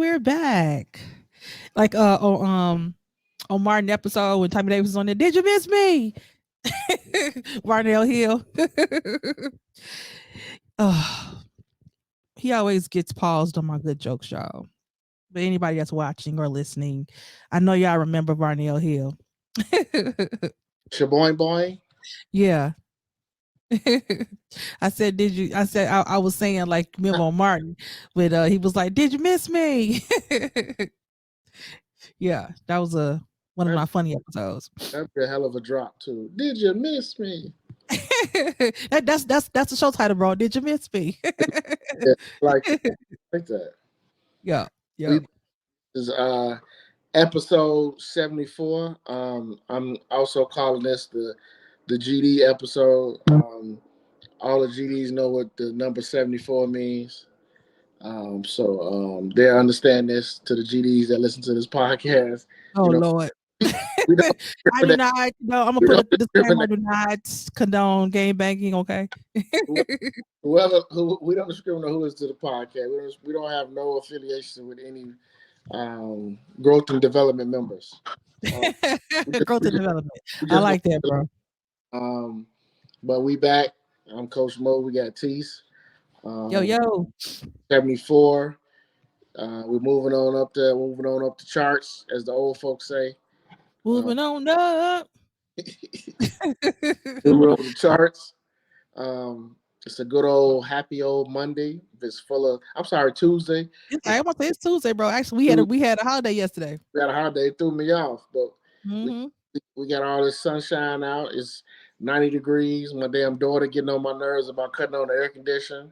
we're back. Like on Martin episode when Tommy Davis was on there. Did you miss me? Varnell Hill. Oh, he always gets paused on my good jokes, y'all. But anybody that's watching or listening, I know y'all remember Varnell Hill. Shaboing boy. Yeah. I said, did you? I said, I was saying like Memo Martin, but he was like, did you miss me? Yeah, that was one of That, my funny episodes. that'd be a hell of a drop too. Did you miss me? That's the show title, bro. Did you miss me? Yeah, like that. Yeah, yeah. We This is episode 74. I'm also calling this the GD episode. All the GDs know what the number 74 means. So they understand this to the GDs that listen to this podcast. Oh You know, Lord. we don't I do discriminate. not. No, I'm gonna We put don't a disclaimer. I discriminate. do not condone game banking. Okay. Whoever who we don't discriminate who is to the podcast. We don't have no affiliation with any growth and development members. Um, we just, Growth we and just, development. we I just want like that, bro. um, but we back. I'm Coach Mo. We got Tease. Yo, Um, yo. 74. We're moving on up the charts, as the old folks say. Uh, Moving on up. moving on the charts. It's a good old happy old Monday. It's full of. I'm sorry, Tuesday. I It's want to say it's Tuesday, bro. Actually, Tuesday. we had a holiday yesterday. We got a holiday. It threw me off, but we, Hmm. we got all this sunshine out. It's 90 degrees. My damn daughter getting on my nerves about cutting on the air conditioning.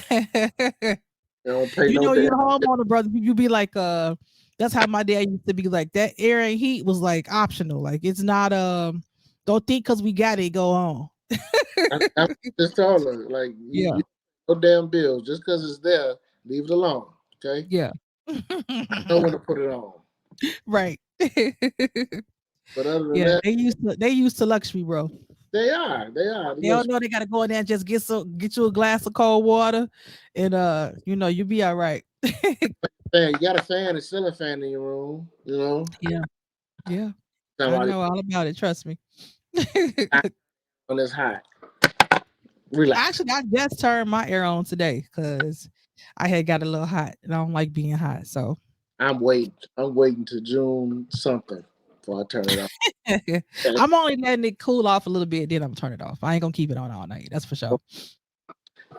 They don't pay You no know, you're damn. a homeowner, brother. You be like, that's how my dad used to be like. That air and heat was like optional. Like it's not don't think because we got it, go on. I just told her like Yeah, you no damn bills just because it's there. Leave it alone, okay? yeah. I know when to put it on. Right. But other than Yeah, that, they used to luxury, bro. they are. They don't know they gotta go in there and just get you a glass of cold water and you be all right. Fan, you got a fan, a ceiling fan in your room. Yeah, yeah. I Somebody know all about it, trust me. when it's hot. Relax. Actually, I just turned my air on today because I had got a little hot and I don't like being hot. So I'm waiting. I'm waiting to June something before I turn it off. Okay? I'm only letting it cool off a little bit, then I'm turn it off. I ain't gonna keep it on all night. That's for sure.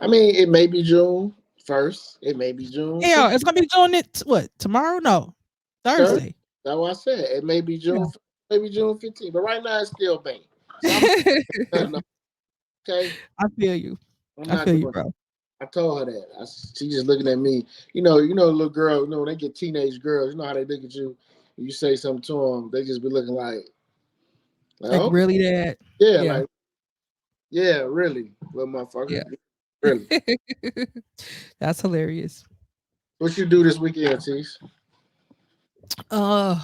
I mean, it may be June 1st. It may be June Yeah, 15th. it's gonna be doing it what tomorrow? No, That's Thursday. what I said. It may be Yeah. June 15th. But right now it's still May. So I'm not, okay. I feel you. I'm I not feel you, doing. bro. I told her that. She just looking at me. Little girl. When they get teenage girls, you know how they look at you. You say something to them, they just be looking like Like oh really, Dad? yeah, Yeah, like yeah, really, little yeah. motherfucker, really. That's hilarious. What you do this weekend, Tease? Uh,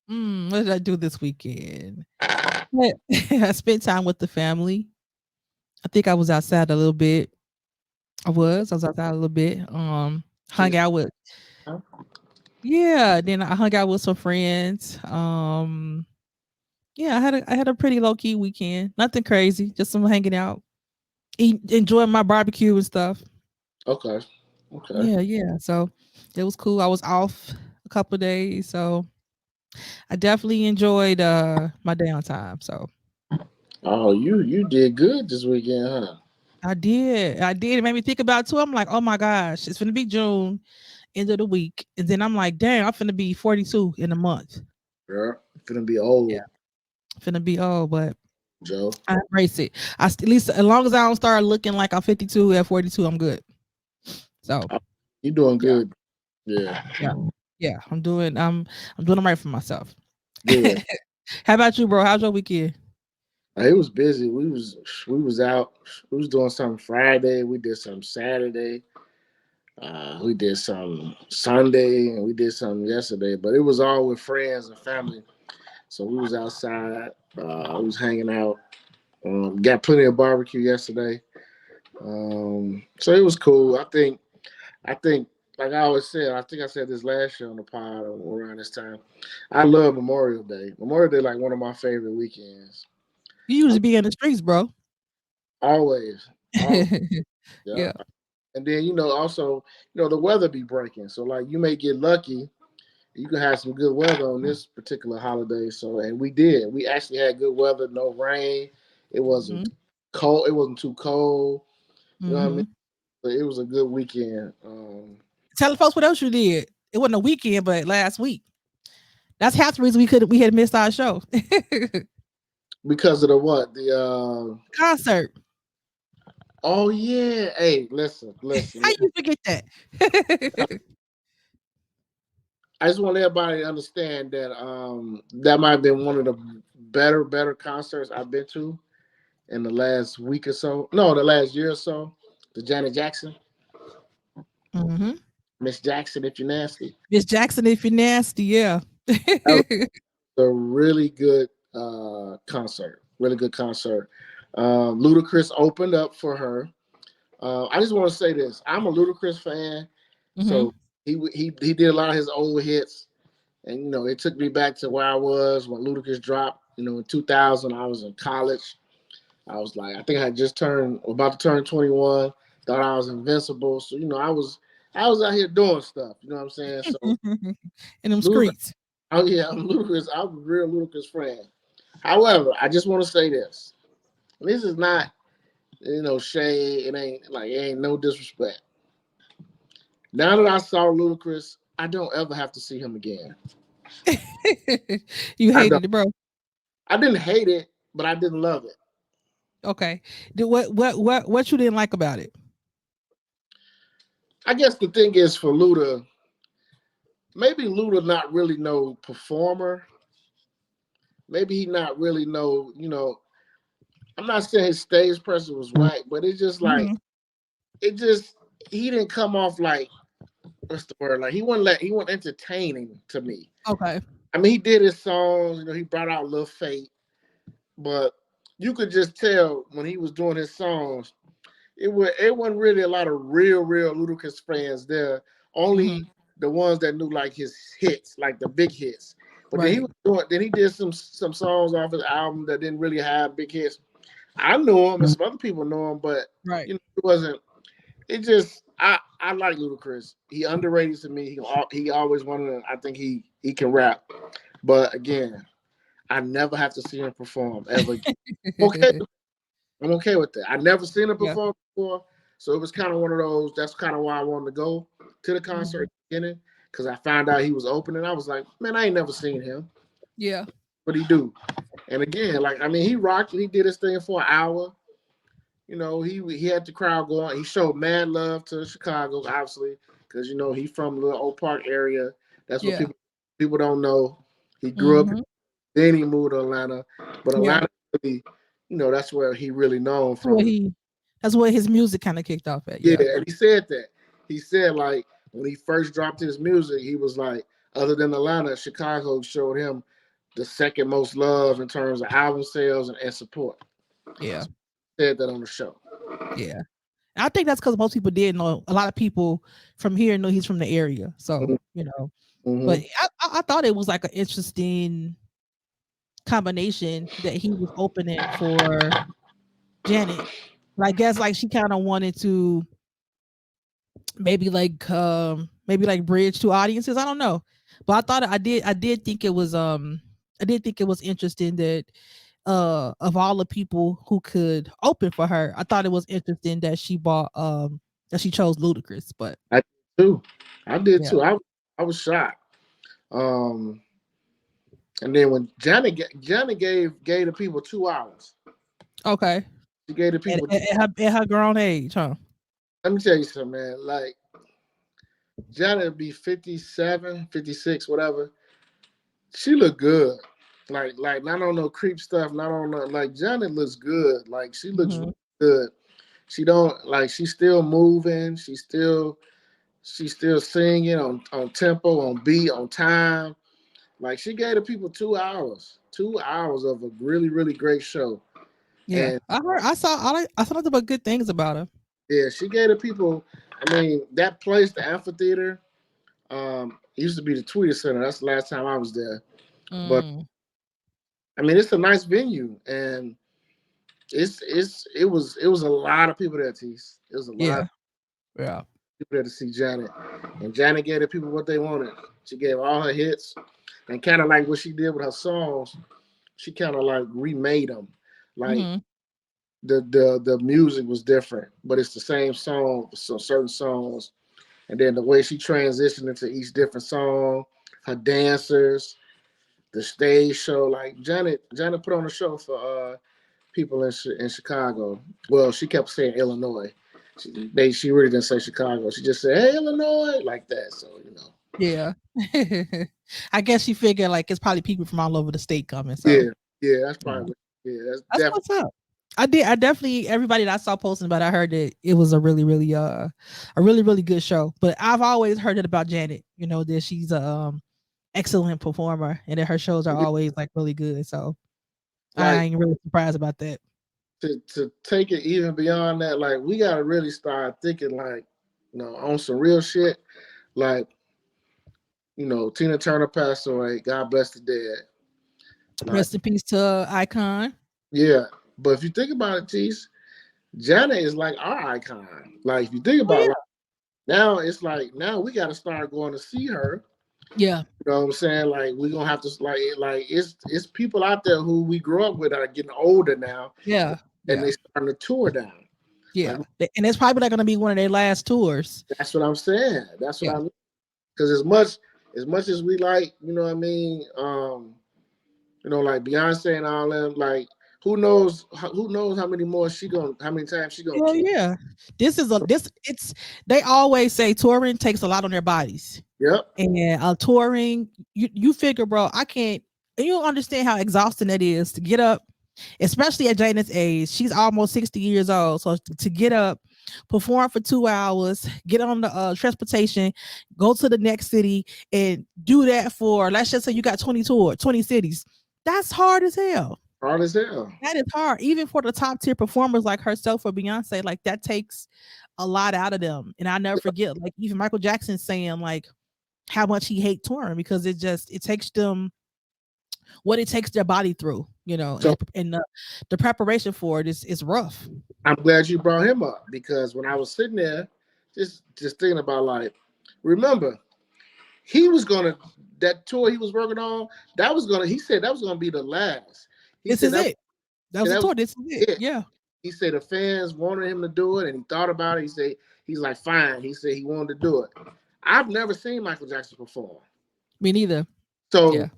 what did I do this weekend? I spent time with the family. I think I was outside a little bit. I was outside a little bit. Hung Tease, out with huh? yeah. Then I hung out with some friends. Yeah, I had a pretty low key weekend. Nothing crazy. Just some hanging out, enjoying my barbecue and stuff. Okay, okay. Yeah, yeah. So it was cool. I was off a couple of days, so I definitely enjoyed my downtime. So Oh, you did good this weekend, huh? I did. I did. It made me think about it too. I'm like, oh my gosh, it's gonna be June, end of the week. And then I'm like, damn, I'm finna be 42 in a month. Girl, you finna be Yeah. old, Finna be old, but Joe. I embrace it. At least as long as I don't start looking like I'm 52 at 42, I'm good. So Oh, you doing yeah, good? Yeah, yeah, yeah. I'm doing all right for myself. good. How about you, bro? How's your weekend? It was busy. We was out. We was doing something Friday. We did some Saturday. We did some Sunday, and we did some yesterday. But it was all with friends and family. So we was outside. We was hanging out. Got plenty of barbecue yesterday. So it was cool. I think like I always said, I think I said this last year on the pod around this time. I love Memorial Day. Memorial Day like one of my favorite weekends. You usually be in the streets, bro. Always, always, yeah. Yeah. And then also the weather be breaking, so like you may get lucky. You can have some good weather on this particular holiday. So, and we did. We actually had good weather, no rain. It wasn't Mhm. cold. It wasn't too cold. You know what I mean? Mhm. So it was a good weekend. Tell the folks what else you did. It wasn't a weekend, but last week. That's half the reason we had missed our show. Because of the what? The Concert. oh yeah. Hey, listen, listen. How you forget that? I just want everybody to understand that that might have been one of the better concerts I've been to in the last week or so. No, the last year or so. The Janet Jackson, Mhm. Ms.Jackson, if you're nasty. Ms.Jackson, if you're nasty, yeah. That was a really good concert. Really good concert. Ludacris opened up for her. I just want to say this: I'm a Ludacris fan, Mhm. so he did a lot of his old hits, and it took me back to where I was when Ludacris dropped. In 2000, I was in college. I was like, I think I had just turned, about to turn 21. Thought I was invincible, so I was out here doing stuff. You know what I'm saying? So, In them Luda, streets. oh yeah, I'm Ludacris. I'm a real Ludacris fan. However, I just want to say this: this is not, shade. It ain't no disrespect. Now that I saw Ludacris, I don't ever have to see him again. You I don't. hated it, bro. I didn't hate it, but I didn't love it. Okay. What you didn't like about it? I guess the thing is for Luda, maybe Luda not really no performer. Maybe he not really no. I'm not saying his stage presence was whack, but it's just like Mhm. it just he didn't come off like, what's the word? Like he wasn't entertaining to me. Okay. I mean, he did his songs. He brought out Lil Fate, but you could just tell when he was doing his songs, it wasn't really a lot of real Ludacris fans there. Only Mhm. the ones that knew like his hits, like the big hits. But then he Right. was doing. Then he did some songs off his album that didn't really have big hits. I knew him, and some other people know him, but Right. it wasn't. It just I like Ludacris. He underrated to me. He always wanted to. I think he can rap, but again, I never have to see him perform ever again. Okay, I'm okay with that. I never seen him Yeah. perform before, so it was kind of one of those. That's kind of why I wanted to go to the concert Mhm. at the beginning, because I found out he was opening. I was like, man, I ain't never seen him. Yeah. What he do? And again, like I mean, he rocked. He did his thing for an hour. He had the crowd going. He showed mad love to Chicago, obviously, because he from the Oak Park area. That's what Yeah. people don't know. He grew up, Mhm. then he moved to Atlanta, but Yeah. Atlanta, really, that's where he really known That's where from. he that's where his music kind of kicked off at. Yeah, Yeah. and he said that. He said like when he first dropped his music, he was like, other than Atlanta, Chicago showed him the second most love in terms of album sales and support. Yeah. Said that on the show. Yeah. I think that's because most people did know. A lot of people from here know he's from the area. So, but Mm-hmm. I thought it was like an interesting combination that he was opening for Janet. But I guess like she kind of wanted to maybe like bridge to audiences. I don't know. But I did think it was I did think it was interesting that of all the people who could open for her, I thought it was interesting that she chose Ludacris. But I did too. I did yeah. too. I was shocked. Um, and then when Janet gave the people 2 hours. Okay. She gave the At, people. at, at her at her grown age, huh? Let me tell you something, man. Like Janet would be 57, 56, whatever. She looked good. Like not on no creep stuff, not on no, like Janet looks good. Like she looks really Mhm. good. She don't like she's still moving. She's still singing on tempo, on beat, on time. Like she gave the people 2 hours, 2 hours of a really, really great show. Yeah. And I saw nothing but good things about her. yeah, she gave the people. I mean, that place, the amphitheater, it used to be the Tweeter Center. That's the last time I was there. But Mm, I mean, it's a nice venue, and it was a lot of people there. Tease. It was a lot of yeah, yeah. people there to see Janet, and Janet gave the people what they wanted. She gave all her hits, and kind of like what she did with her songs. She kind of like remade them. Like Mhm. the music was different, but it's the same song. So certain songs, and then the way she transitioned into each different song, her dancers, the stage show. Like Janet put on a show for people in Chicago. Well, she kept saying Illinois. She really didn't say Chicago. She just said, "Hey, Illinois," like that. So you know, Yeah. I guess she figured like it's probably people from all over the state coming. So yeah, yeah, that's yeah, probably yeah, that's that's definitely what's up. I definitely everybody that I saw posting about it, I heard that it was a really really good show. But I've always heard it about Janet. You know that she's a excellent performer and that her shows are always like really good. So I like ain't really surprised about that. to take it even beyond that. Like we gotta really start thinking like on some real shit. Like Tina Turner passed away. God bless the dead. Like Rest in peace to Icon. yeah, but if you think about it, Tease, Janet is like our icon. Like if you think Oh about it, like, now it's like now we got to start going to see her. yeah, You know what I'm saying? Like we're gonna have to like it's people out there who we grew up with that are getting older now, yeah, and yeah, they starting to tour down. Like yeah. And it's probably not going to be one of their last tours. that's what I'm saying. That's what Yeah, I mean. Because as much as we like, what I mean, like Beyonce and all them, like who knows how many times she gonna hell tour. yeah. This it's they always say touring takes a lot on their bodies. Yep. And touring, you figure, bro, I can't. And you don't understand how exhausting it is to get up, especially at Jada's age. She's almost 60 years old, so to get up, perform for 2 hours, get on the transportation, go to the next city, and do that for, let's just say you got 20 cities. That's hard as hell. Hard as hell. That is hard, even for the top tier performers like herself or Beyonce. Like that takes a lot out of them. And I never forget, like even Michael Jackson saying like how much he hate touring because it takes them what it takes their body through, So and the preparation for it is rough. I'm glad you brought him up because when I was sitting there, just thinking about like, remember he was gonna that tour he was working on. That was gonna. He said that was gonna be the last. He This said is that. it. That was Yeah, a that was tour. This is it. it. Yeah. He said the fans wanted him to do it, and he thought about it. He said he's like, fine. He said he wanted to do it. I've never seen Michael Jackson perform, Me neither. Yeah. so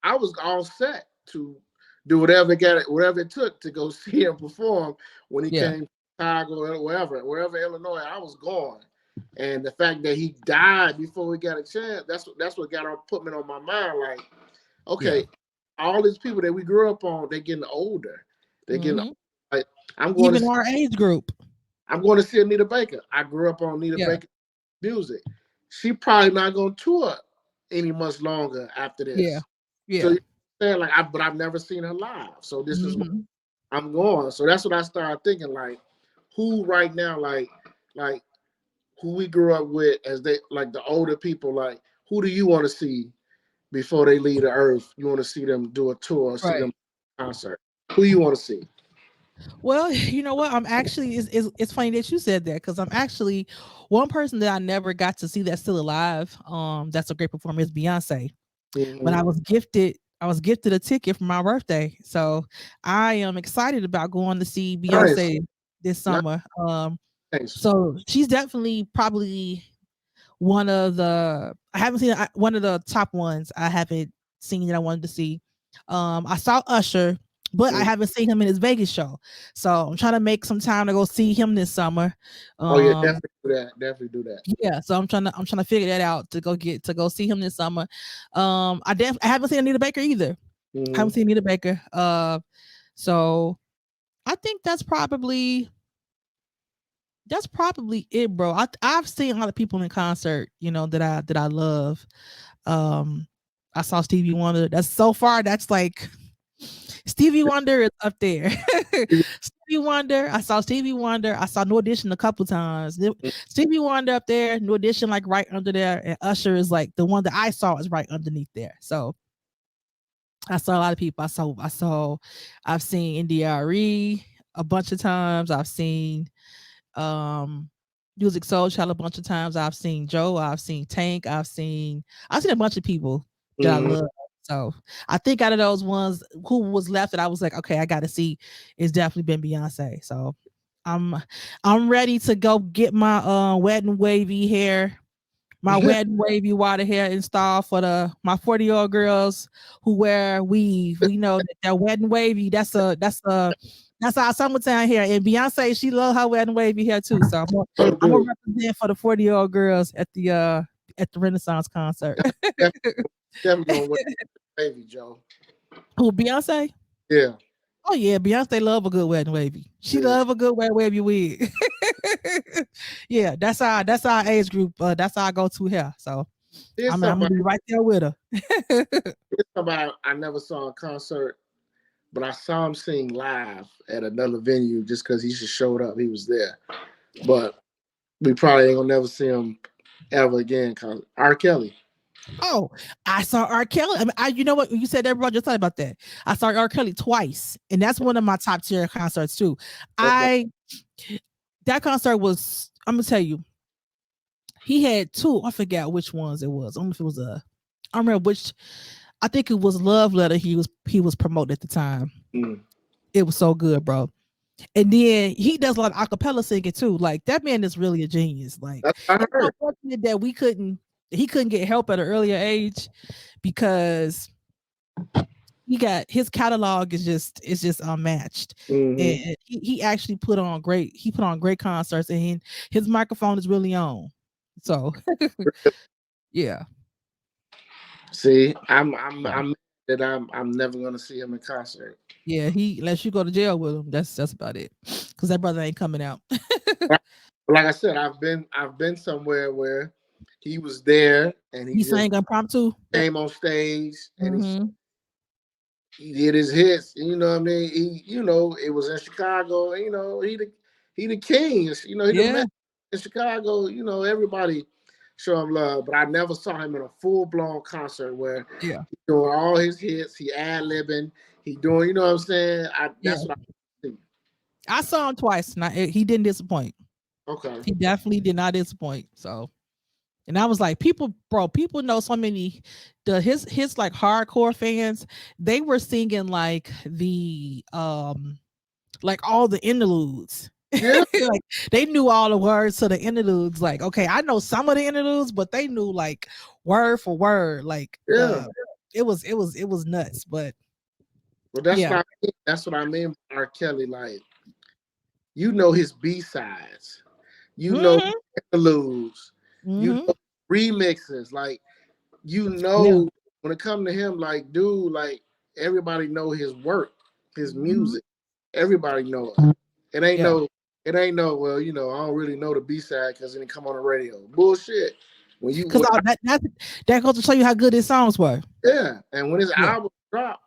I was all set to do whatever it took to go see him perform when he Yeah. came to Chicago or wherever Illinois. I was going, and the fact that he died before we got a chance, that's what put me on my mind. Like, Yeah. okay, all these people that we grew up on, they're getting older. They're getting Hmm. like I'm going to Even see, our age group. I'm going to see Anita Baker. I grew up on Anita Yeah. Baker music. She probably not going to tour any much longer after Yeah. this. So Yeah. you saying like, but I've never seen her live. So this is what Hmm. I'm going. So that's what I started thinking. Like, who right now, like who we grew up with as they like the older people. Like, who do you want to see before they leave the earth? You want to see them do a tour, see them Right. concert. Who you want to see? Well, you know what? I'm actually it's funny that you said that because I'm actually one person that I never got to see that's still alive. That's a great performer is Beyonce. But Mm-hmm. I was gifted a ticket for my birthday. So I am excited about going to see Nice, Beyonce this summer. nice. So she's definitely probably one of the I haven't seen one of the top ones I haven't seen that I wanted to see. I saw Usher, but I Mm. haven't seen him in his Vegas show. So I'm trying to make some time to go see him this summer. Oh yeah, Um, definitely do that. Definitely do that. yeah, so I'm trying to figure that out to go see him this summer. I haven't seen Anita Baker either. I Mm-hmm. haven't seen Anita Baker. So I think that's probably it, bro. I've seen a lot of people in concert, that I love. Um, I saw Stevie Wonder. That's so far. That's like Stevie Wonder is up there. Stevie Wonder. I saw Stevie Wonder. I saw New Edition a couple times. Stevie Wonder up there, New Edition like right under there, and Usher is like the one that I saw is right underneath there. So I saw a lot of people. I've seen NDRE a bunch of times. I've seen um Music Soul Child a bunch of times. I've seen Joe, I've seen Tank, I've seen a bunch of people that I Mhm. love. So I think out of those ones who was left that I was like, okay, I gotta see, it's definitely been Beyonce. So I'm I'm ready to go get my wet and wavy hair, my wet and wavy water hair installed for the my 40-year-old girls who wear weave. We know that wet and wavy, that's our summertime hair. And Beyonce, she love her wet and wavy hair too. So Oh, I'm gonna dude. represent for the 40-year-old girls at the Renaissance concert. Definitely, definitely gonna wear baby Joe. Who, Beyonce? Yeah, Oh yeah, Beyonce love a good wet and wavy. She yeah. love a good wet and wavy wig. Yeah, that's our age group. That's our go-to hair. So Here's I'm gonna somebody, be right there with her. here's somebody I never saw in concert, but I saw him sing live at another venue just because he just showed up. He was there, but we probably ain't gonna never see him ever again. Cause R. Kelly. Oh, I saw R. Kelly. I mean, you know what? You said that, bro. Just thought about that. I saw R. Kelly twice, and that's one of my top tier concerts too. Okay. I That concert was. I'm gonna tell you, he had two. I forgot which ones it was. I don't know if it was a. I don't remember which. I think it was Love Letter. He was promoting at the time. Mm. It was so good, bro. And then he does a lot of acapella singing too. Like that man is really a genius. Like That's what I it's heard. unfortunate that he couldn't get help at an earlier age because his catalog is just unmatched. Hmm. And he actually put on great concerts, and his microphone is really on. So yeah. See, I'm So mad that I'm never gonna see him in concert. yeah, he lets you go to jail with him. That's about it. Cause that brother ain't coming out. But like I said, I've been somewhere where he was there and he He just sang impromptu. came on stage and Hmm. he did his hits. You know what I mean? It was in Chicago. He the king. He the man Yeah, in Chicago. Everybody show him love. But I never saw him in a full blown concert where yeah, he doing all his hits. He ad libbing. He doing. You know what I'm saying? yeah. That's what I see. I saw him twice, and he didn't disappoint. Okay. He definitely did not disappoint. So, and I was like, people know so many. His like hardcore fans, they were singing like all the interludes. Yeah. Like they knew all the words to the interludes. Like, okay, I know some of the interludes, but they knew like word for word. Like Yeah. it was nuts. But Well, that's yeah. what I mean. That's what I mean by R. Kelly. Like, his B sides. You know Hmm. interludes. You Hmm. know remixes. Like, Yeah. when it comes to him, like, dude, like, everybody know his work, his Hmm. music. Everybody know it. It ain't Yeah. no, it ain't no. Well, I don't really know the B side because it didn't come on the radio. Bullshit. When you Because when that goes to show you how good his songs were. Yeah, and when his Yeah. album dropped,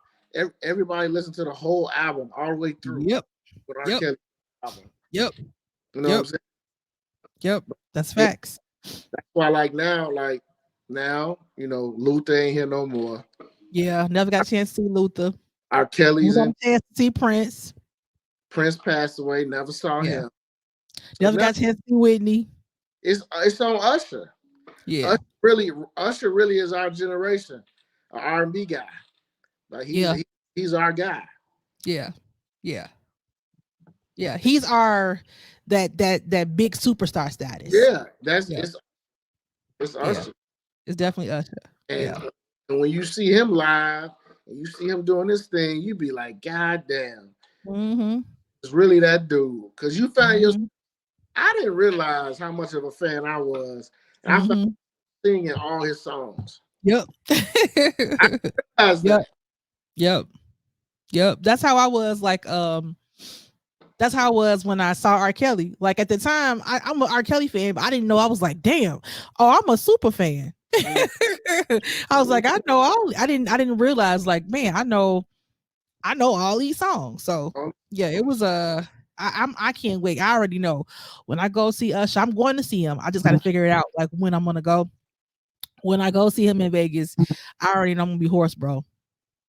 everybody listened to the whole album all the way through Yep. with R. Yep. Kelly album. Yep. You know what I'm Yep. saying? Yep. That's Yeah, facts. that's why now, Luther ain't here no more. Yeah. Never got a chance to see Luther. R. Never Kelly's got in. a chance to see Prince. Prince passed away. Never saw Yeah. him. So Never now got a chance to see Whitney. it's on Usher. Yeah. Usher really is our generation, an R&B guy. Like Yeah. he's our guy. Yeah. Yeah. Yeah. He's our that big superstar status. Yeah, that's Yeah. it's Yeah. Usher. It's definitely Usher. And Yeah. and when you see him live and you see him doing this thing, you be like, God damn, Mm-hmm. it's really that dude. Because you find your Mm-hmm. I didn't realize how much of a fan I was. And I found Mm-hmm. singing all his songs. Yep. I realized Yep. that. Yep. Yep. That's how I was when I saw R. Kelly. Like at the time, I'm an R. Kelly fan, but I didn't know. I was like, damn, oh, I'm a super fan. Mm, I was like, I know all I didn't realize, like, man, I know I know all these songs. So Um, yeah, it was I can't wait. I already know when I go see Usher, I'm going to see him. I just got to figure it out like when I'm gonna go. When I go see him in Vegas, I already know I'm gonna be hoarse, bro.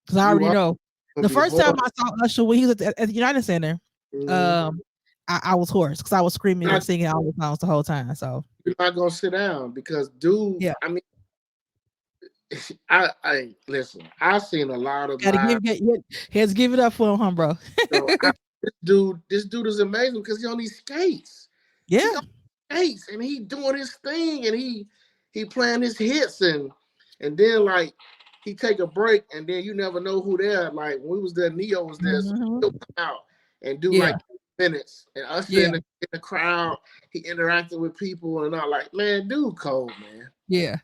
Because I you already are know gonna the be first time horrible. I saw Usher when he was at the United Center, Mhm. um, I was hoarse because I was screaming Not, and singing all the songs the whole time. So you're not gonna sit down because, dude. yeah, I mean, I listen. I've seen a lot of gotta live. give get he has to give it up for him, huh, bro. You know, this dude is amazing because he on these skates. He Yeah. on skates and he doing his thing and he playing his hits and then like he take a break and then you never know who there. Like when we was there, Neo was there, so Mhm. he'll come out and do Yeah. like minutes and Usher Yeah. in the crowd. He interacted with people and all like, man, dude, cold man. Yeah.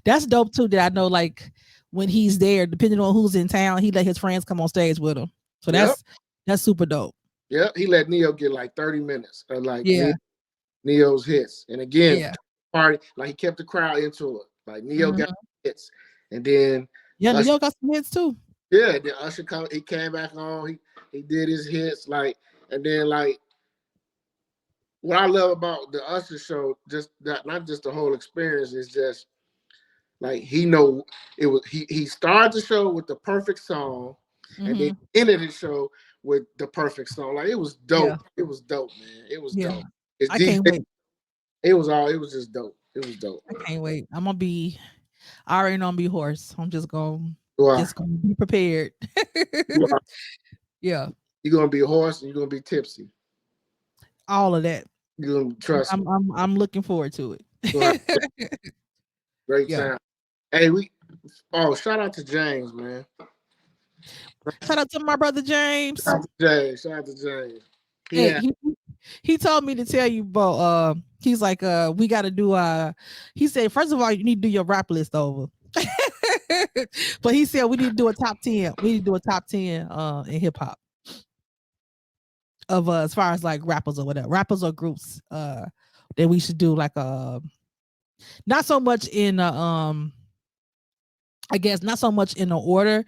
That's dope too. That I know, like when he's there, depending on who's in town, he let his friends come on stage with him. So Yep, that's super dope. yep. He let Neo get like 30 minutes of like Yeah. Neo's hits. And again, Yeah. party like he kept the crowd into it. Like Neo got Mhm. hits, and then Yeah. New Usher, York got some hits too. yeah, then Usher come, he came back on. He did his hits like, and then like what I love about the Usher show, just that not just the whole experience is just like he know it was he started the show with the perfect song, and then Mhm. ended the show with the perfect song. Like it was dope. Yeah. It was dope, man. It was Yeah. dope. It's I can't DJ. wait. It was just dope. It was dope. I can't wait. I'm gonna be. I already know I'm gonna be hoarse. I'm You are. just gonna be prepared. You are. Yeah. You're gonna be a horse and you're gonna be tipsy. All of that. You're gonna trust me. I'm looking forward to You're gonna have it. a great Yeah. time. Hey, we shout out to James, man. Shout out to my brother James. Shout out to James. Shout out to James. Hey, Yeah. he told me to tell you, but he's like, we got to do he said, first of all, you need to do your rap list over. But he said we need to do a top 10. We need to do a top 10 in hip hop of as far as like rappers or whatever, rappers or groups. That we should do like not so much in I guess not so much in the order,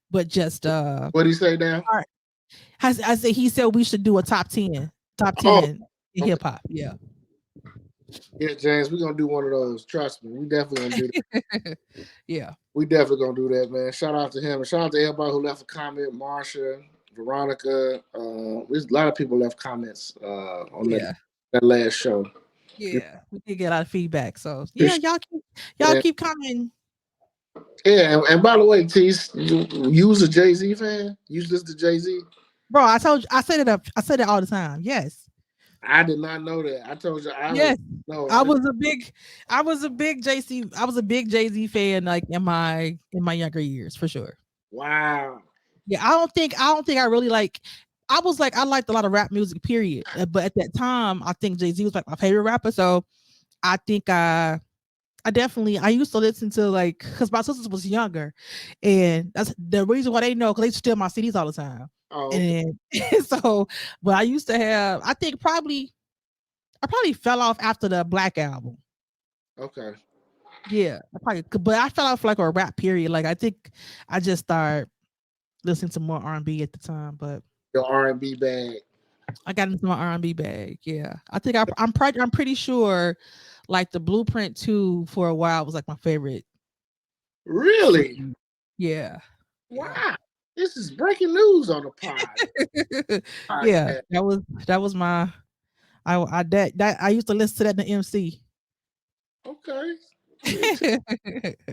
but just What do you say now? all right. I said he said we should do a top 10, top Oh, 10 in okay. hip hop. Yeah. Yeah, James, we're gonna do one of those. Trust me. We definitely gonna do that. Yeah. We definitely gonna do that, man. Shout out to him and shout out to everybody who left a comment. Marsha, Veronica. There's a lot of people left comments on Yeah. that last show. Yeah. We did get a lot of feedback. So yeah, Appreciate y'all it. keep coming. Yeah, and by the way, Tease, you was a Jay Z fan? You listen to Jay Z? Bro, I told you I said it all the time. Yes. I did not know that. I told you I was Yes. no. I was a big I was a big Jay-Z fan like in my younger years for sure. Wow. Yeah, I don't think I really like I was like I liked a lot of rap music period. But at that time I think Jay-Z was like my favorite rapper. So I think I definitely I used to listen to like because my sisters was younger, and that's the reason why they know because they steal my CDs all the time. Oh, okay. And so, but I used to have I think probably I probably fell off after the Black album. Okay. Yeah, but I fell off like a rap period. Like I think I just started listening to more R&B at the time, but Your R&B bag. I got into my R&B bag. Yeah, I think I'm pretty sure like the Blueprint 2 for a while was like my favorite. Really? Yeah, yeah. Wow. This is breaking news on the Yeah, podcast. that was my I that I used to listen to that in the MC. Okay.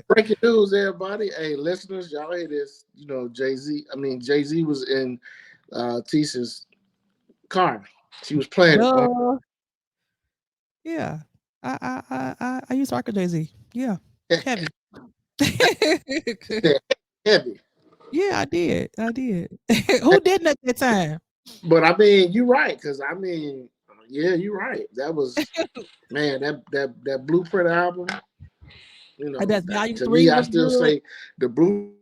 Breaking news, everybody. Hey, listeners, y'all hear this? You know, Jay Z was in Tisha's car. She was playing it on. Duh. Yeah. I used to rock with Jay-Z. Yeah. Heavy. Heavy. Yeah, I did. I did. Who didn't at that time? But I mean, you're right, because I mean, yeah, you're right. That was man, that Blueprint album. You know, That's Value to 3 me, I was still good. say the Blueprint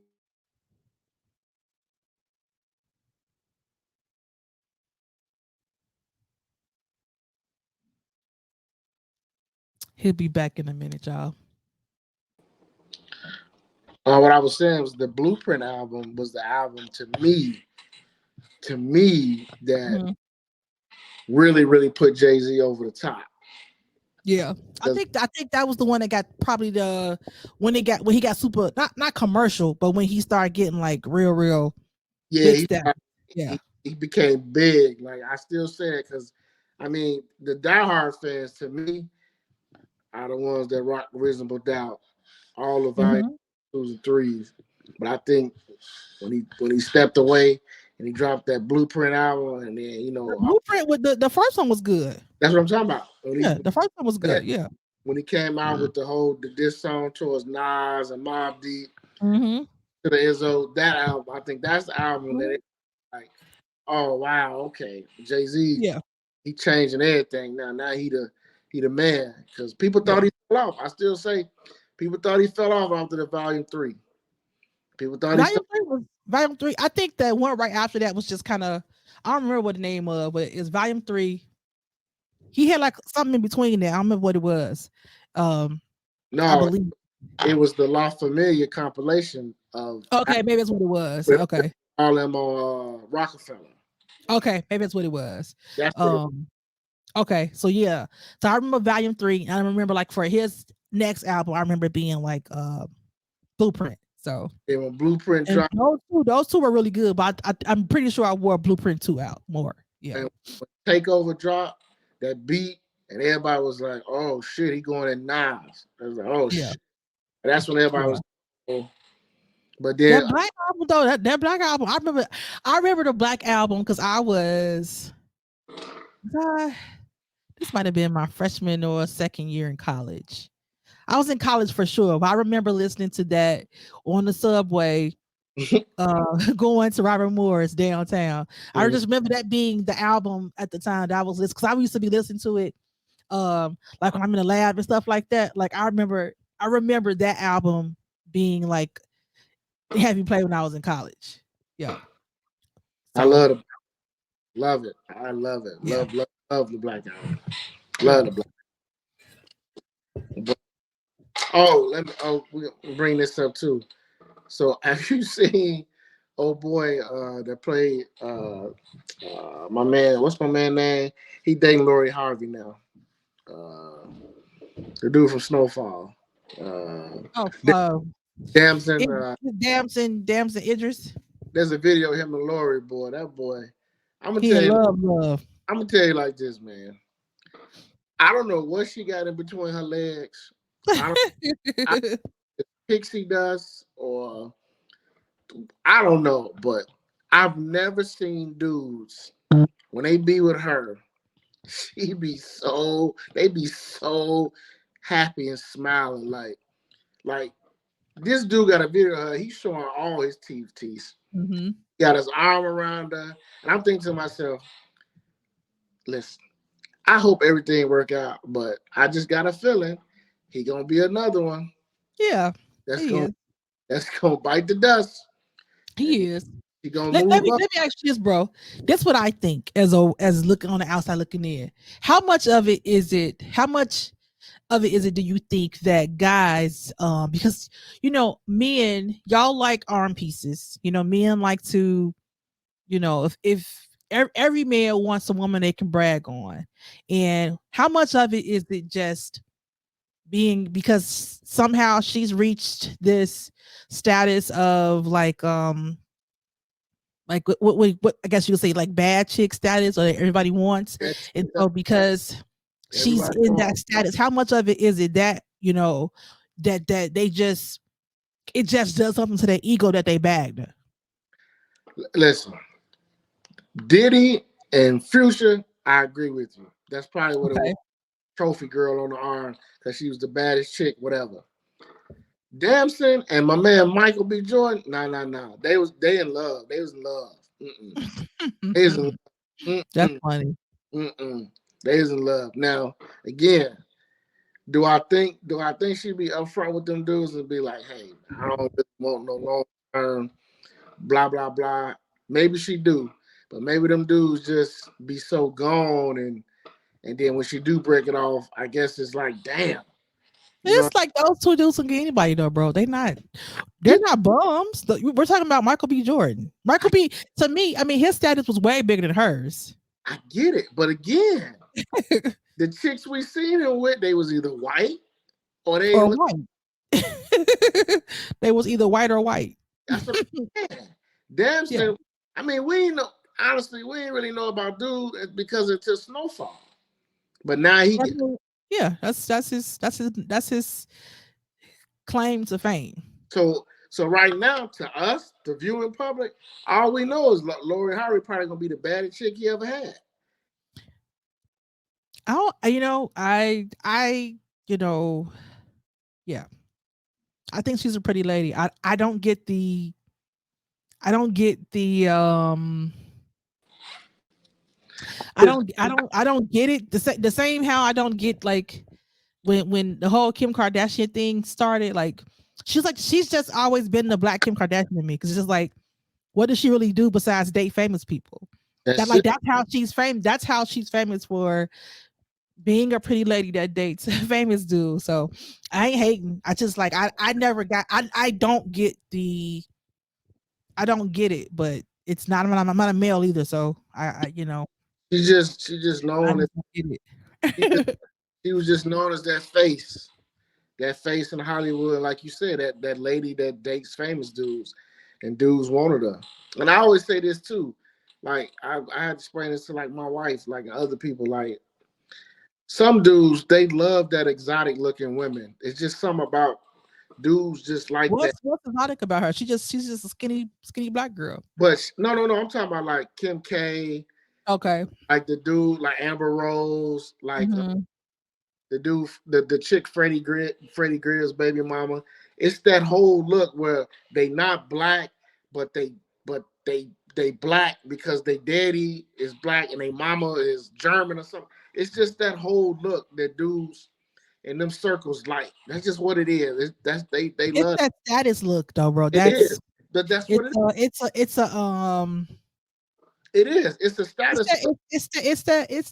He'll be back in a minute, y'all. what I was saying was the Blueprint album was the album to me. to me that Mhm. really, really put Jay-Z over the top. Yeah. Because I think that was the one that got probably the when he got super not commercial, but when he started getting like real yeah, big step. Yeah. he became big. Like I still say it because I mean the diehard fans to me are the ones that rock reasonable doubt all the volume Mhm. twos and threes. But I think when he stepped away and he dropped that Blueprint album, and then The Blueprint with the first one was good. that's what I'm talking about. Yeah, the first one was good. Yeah. When he came out with the diss song towards Nas and Mobb Deep Mhm. to the Izzo, that album, I think that's the album that Mhm. it like, oh wow, okay, Jay Z, Yeah. he changing everything now. Now he the man because people Yeah. thought he fell off. I still say people thought he fell off after the Volume 3. People thought he started. Volume 3. I think that one right after that was just kind of I don't remember what the name of, but it's Volume 3. He had like something in between there. I don't remember what it was. Um, I No, believe. it was the La Familia compilation of Okay, maybe that's what it was. Okay. all them on Rockefeller. Okay, maybe that's what it was. That's what it Um, okay, so yeah. So I remember Volume 3, and I remember like for his next album, I remember being like Blueprint. So was. When Blueprint and dropped those two were really good, but I'm pretty sure I wore Blueprint 2 out more. Yeah. and when Takeover dropped, that beat, and everybody was like, "Oh shit, he going at Nas." I was like, "Oh Yeah. shit." And that's when everybody Yeah. was. Oh. But then That Black album though, that Black album, I remember the Black album because uh, this might have been my freshman or second year in college. I was in college for sure, but I remember listening to that on the subway, going to Robert Morris downtown. I just remember that being the album at the time that I was listening because I used to be listening to it, like when I'm in the lab and stuff like that. Like I remember that album being like heavy play when I was in college. Yeah. I So love it. I love it. yeah, Love the Black album. Love yeah. the Black. But, oh, we bring this up too. So have you seen old boy that played my man? What's my man name? He dating Lori Harvey now. Uh, the dude from Snowfall. Uh, Oh, Damson. Damson Idris. There's a video of him and Lori. Boy, that boy. I'm gonna He tell in you. love. I'm gonna tell you like this, man. I don't know what she got in between her legs. I don't. I, pixie dust or I don't know, but I've never seen dudes when they be with her. They be so happy and smiling like this dude got a video of her. He's showing all his teeth. Hmm. Got his arm around her, and I'm thinking to myself, listen, I hope everything work out, but I just got a feeling he gonna be another one Yeah, that's he gonna is. bite the dust, and He is. he gonna Let, move up. let me ask you this, bro. That's what I think as looking on the outside looking in. How much of it is it do you think that guys because men y'all like arm pieces. Men like to, if every man wants a woman they can brag on. And how much of it is it just being because somehow she's reached this status of like what I guess you would say like bad chick status or that everybody wants. And so because she's Everybody in going. that status, how much of it is it that, that they just it just does something to their ego that they bagged her? Listen, Diddy and Fuchsia, I agree with you. That's probably what it was. Okay. Trophy girl on the arm because she was the baddest chick, whatever. Damson and my man Michael B. Jordan, nah. They in love. They was in love. Mm-mm. They was in love. That's Mm-mm. funny. Mm-mm. They was in love. Now, again, do I think she'd be upfront with them dudes and be like, hey, I don't really want no long term, blah, blah, blah. Maybe she do. But maybe them dudes just be so gone and then when she do break it off, I guess it's like, damn. You know, It's like those two dudes can get anybody though, bro. They're not bums. We're talking about Michael B. Jordan. Michael I, B. To me, I mean, his status was way bigger than hers. I get it, but again, the chicks we seen him with, they was either white or they Or ain't look. white. They was either white or white. That's what I'm saying. Damn Yeah. sure. I mean, we ain't know. Honestly, we ain't really know about dude because until Snowfall. But now he get Yeah, that's his claim to fame. so right now to us, the viewing public, all we know is Lori Harvey probably gonna be the baddest chick he ever had. I don't, you know, yeah, I think she's a pretty lady. I don't get the I don't get it. The same how I don't get like when the whole Kim Kardashian thing started. She's just always been the black Kim Kardashian to me because it's just like, what does she really do besides date famous people? That's it. That's how she's famous. That's how she's famous for being a pretty lady that dates famous dudes. So I ain't hating. I just like I never got I don't get it, but it's not I'm not a male either, so I She just I known as just don't get she, just, it. she was just known as that face in Hollywood, like you said, that lady that dates famous dudes, and dudes wanted her. And I always say this too, like I had to explain this to like my wife, like other people, like some dudes they love that exotic looking women. It's just something about dudes just like that. What's erotic about her? She's just a skinny black girl. But no, I'm talking about like Kim K, Okay. like the dude, like Amber Rose, like Mhm. the dude, the chick Freddie Greer's baby mama. It's that whole look where they not black, but they black because they daddy is black and they mama is German or something. It's just that whole look that dudes in them circles like. That's just what it is. That's they It's love that status look though, bro. it. It is. But that's what It's a it is. It's a status. it's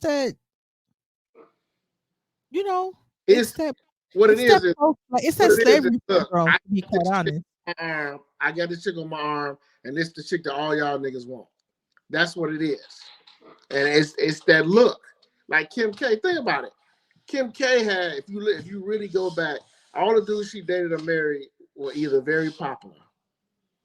that you know, it's It's that what it it's that is. it's What that it is slavery look. syndrome, I to be got quite this chick honest. on my arm. I got this chick on my arm, and this the chick that all y'all niggas want. That's what it is, and it's that look. Like Kim K. Think about it. Kim K. had, if you really go back, all the dudes she dated or married were either very popular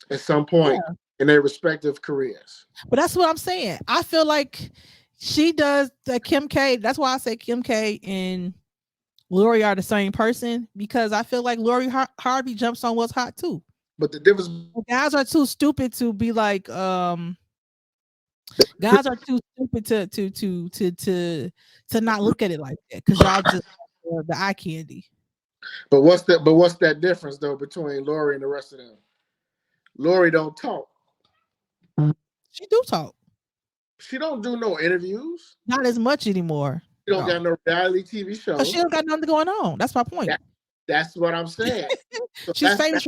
at some point Yeah. in their respective careers. But that's what I'm saying. I feel like she does the Kim K. That's why I say Kim K and Lori are the same person because I feel like Lori Harvey jumps on what's hot too. But the difference, Guys are too stupid to be like guys are too stupid to not look at it like that because y'all just the eye candy. but what's that difference though between Lori and the rest of them? Lori don't talk. She do talk. She don't do no interviews. Not as much anymore. She don't got No. no reality TV Because she shows. don't got nothing going on. That's my point. That, that's what I'm saying. So that's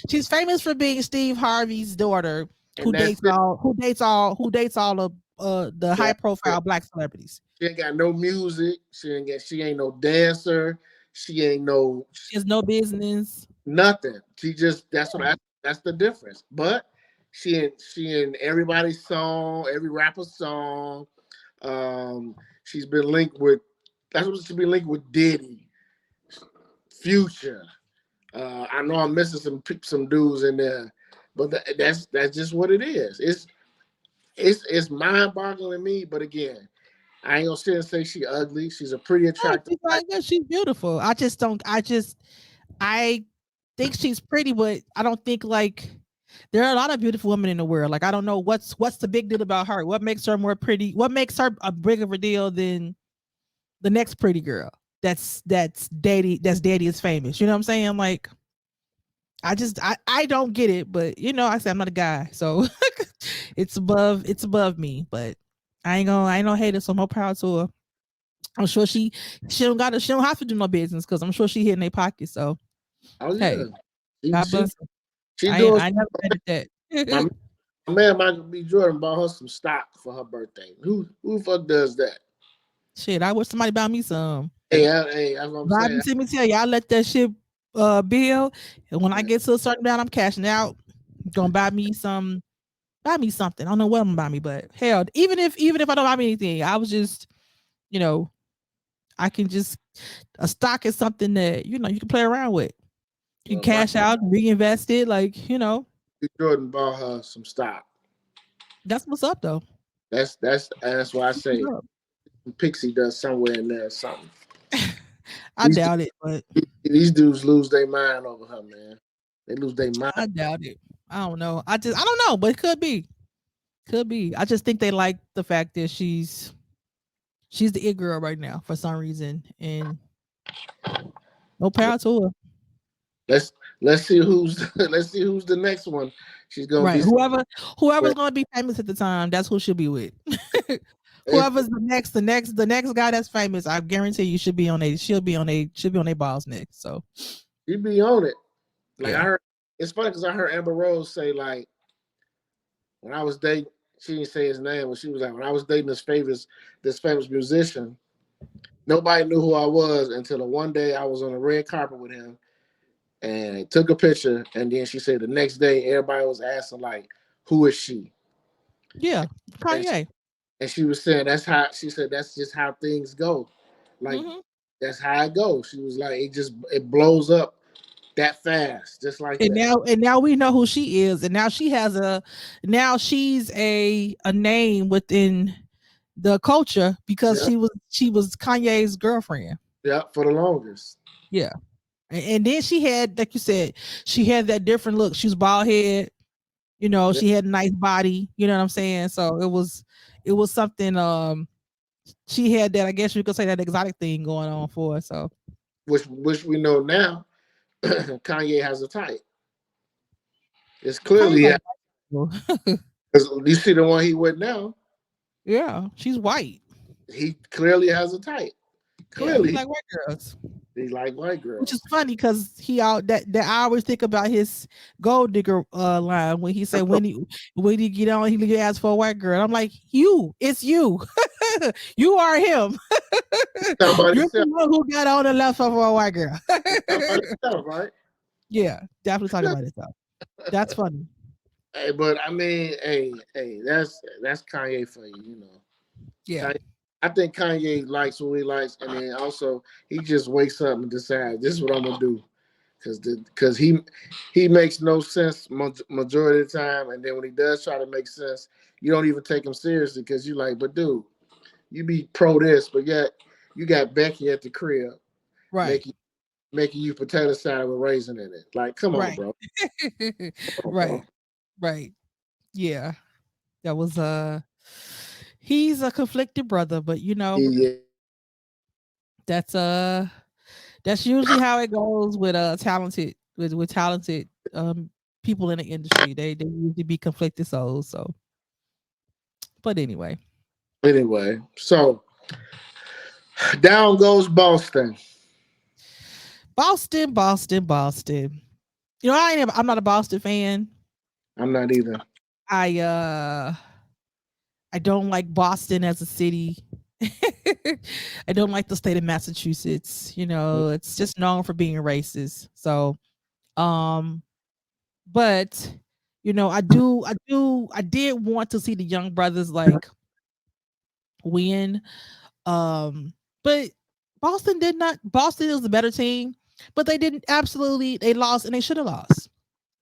She's famous for being Steve Harvey's daughter and that's it. who dates all of the high That's it. profile black celebrities. She ain't got no music. She ain't no dancer. She ain't no She has no business. nothing. She just that's the difference. But she in everybody's song, every rapper's song. She's been linked with that's what she's been linked with Diddy, Future. I know I'm missing some dudes in there, but that's just what it is. It's mind boggling to me. But again, I ain't gonna sit and say she ugly. She's a pretty No, attractive she's like, yeah, she's beautiful. I think she's pretty, but I don't think like there are a lot of beautiful women in the world. Like I don't know what's the big deal about her. What makes her more pretty? What makes her a bigger of a deal than the next pretty girl? That's daddy is famous. You know what I'm saying? Like I don't get it, but I say I'm not a guy, so it's above me. But I ain't gonna hate it. So more power to her. I'm sure she don't have to do no business because I'm sure she hit in their pocket. So Oh hey, yeah, she God she bless her. she doing. I never mad at My that. man Michael B. Jordan bought her some stock for her birthday. Who the fuck does that? Shit, I wish somebody buy me some. hey, that's what I'm Bobby saying. Simmons tell you, I let that shit bill. And when I get to a certain amount, I'm cashing out. Gonna buy me something. I don't know what I'm gonna buy me, but hell, even if I don't buy me anything, I was just, you know, I can just a stock is something that you can play around with. You can Well, Mike cash out, reinvest it, Jordan bought her some stock. that's what's up though. That's why I That's what's say up. Pixie does somewhere in there or something. I These doubt it, but these dudes lose their mind over her, man. They lose their mind. I doubt it. I don't know. I don't know, but it could be. Could be. I just think they like the fact that she's the it girl right now for some reason. And no power to her. Let's let's see who's let's see who's the next one. She's gonna Right. be Whoever's with. gonna be famous at the time, that's who she'll be with. If Whoever's the next guy that's famous, I guarantee you she'll be on a balls next. So she be on it, like I yeah. heard. It's funny because I heard Amber Rose say like when I was dating. She didn't say his name, but she was like when I was dating this famous musician. Nobody knew who I was until the one day I was on the red carpet with him and took a picture. And then she said the next day everybody was asking like, "Who is she?" Yeah. And Kanye. she was saying that's how she said that's just how things go. Like Hmm. that's how it goes. She was like it blows up that fast, just like And that. now we know who she is. And now she's a name within the culture because Yeah, she was Kanye's girlfriend. yeah, for the longest. Yeah. And then she had, like you said, she had that different look. She was bald head, Yeah. she had a nice body, you know what I'm saying? So it was something she had that, I guess you could say, that exotic thing going on for her. So Which we know now, Kanye has a type. It's Kanye clearly like white people. because you see the one he with now. Yeah, she's white. He clearly has a type. Yeah, he Clearly, like white girls. he like white Which is girls. funny because he out that I always think about his gold digger line when he said when he get on he get asked for a white girl. I'm like, it's you. You are him. Talking about You're the himself. one who got on the left of a white girl. He talking about himself, right? Yeah, definitely talking about himself. That's funny. Hey, but I mean, hey, that's Kanye for you, you know. Yeah. Kanye, I think Kanye likes what he likes, and then also he just wakes up and decides this is what I'm gonna do, because he makes no sense majority of the time, and then when he does try to make sense, you don't even take him seriously because you like, but dude, you be pro this, but yet you got Becky at the crib Right. making making you potato salad with raisin in it. Like, come on, Right. bro. Come on, bro. Right. Right. Yeah. That was he's a conflicted brother, but Yeah, that's that's usually how it goes with talented people in the industry. They usually be conflicted souls. So, but anyway, anyway, so down goes Boston. Boston, Boston, Boston. I'm not a Boston fan. I'm not either. I uh I don't like Boston as a city. I don't like the state of Massachusetts. It's just known for being racist. So, um, but I did want to see the young brothers like win. Um, but Boston is the better team, but they lost and they should have lost.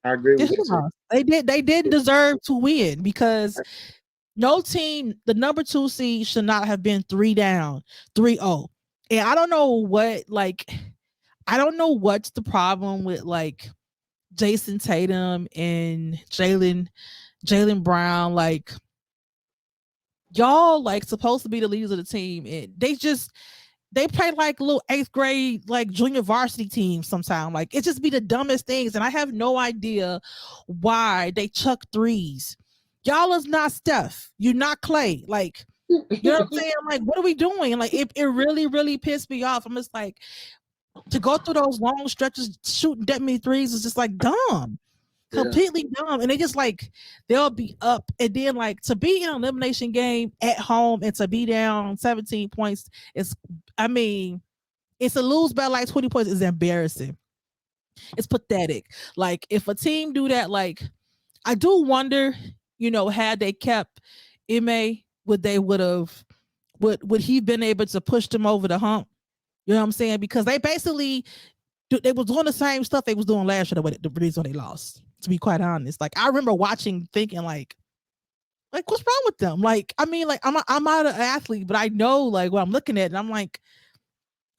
I agree They with should you have too. lost. They didn't deserve to win because no team, the number 2 seed should not have been 3 down, 3-0. And I don't know what's the problem with Jason Tatum and Jalen Brown. Like, y'all supposed to be the leaders of the team, and they play like little 8th grade junior varsity teams sometimes. Like, it just be the dumbest things, and I have no idea why they chuck threes. Y'all is not Steph. You're not Clay. Like, you know what I'm saying? Like, what are we doing? Like, it really, really pissed me off. I'm just like, to go through those long stretches shooting that many threes is just like dumb. Yeah, Completely dumb. And they just they'll be up, and then to be in an elimination game at home and to be down 17 points is, I mean, It's a lose by like 20 points is embarrassing. It's pathetic. Like if a team do that, like I do wonder, had they kept Ma, would he been able to push them over the hump? You know what I'm saying? Because they basically they was doing the same stuff they was doing last year. The reason they lost. To be quite honest, like I remember watching, thinking like what's wrong with them? Like I mean, like I'm not an athlete, but I know like what I'm looking at, and I'm like,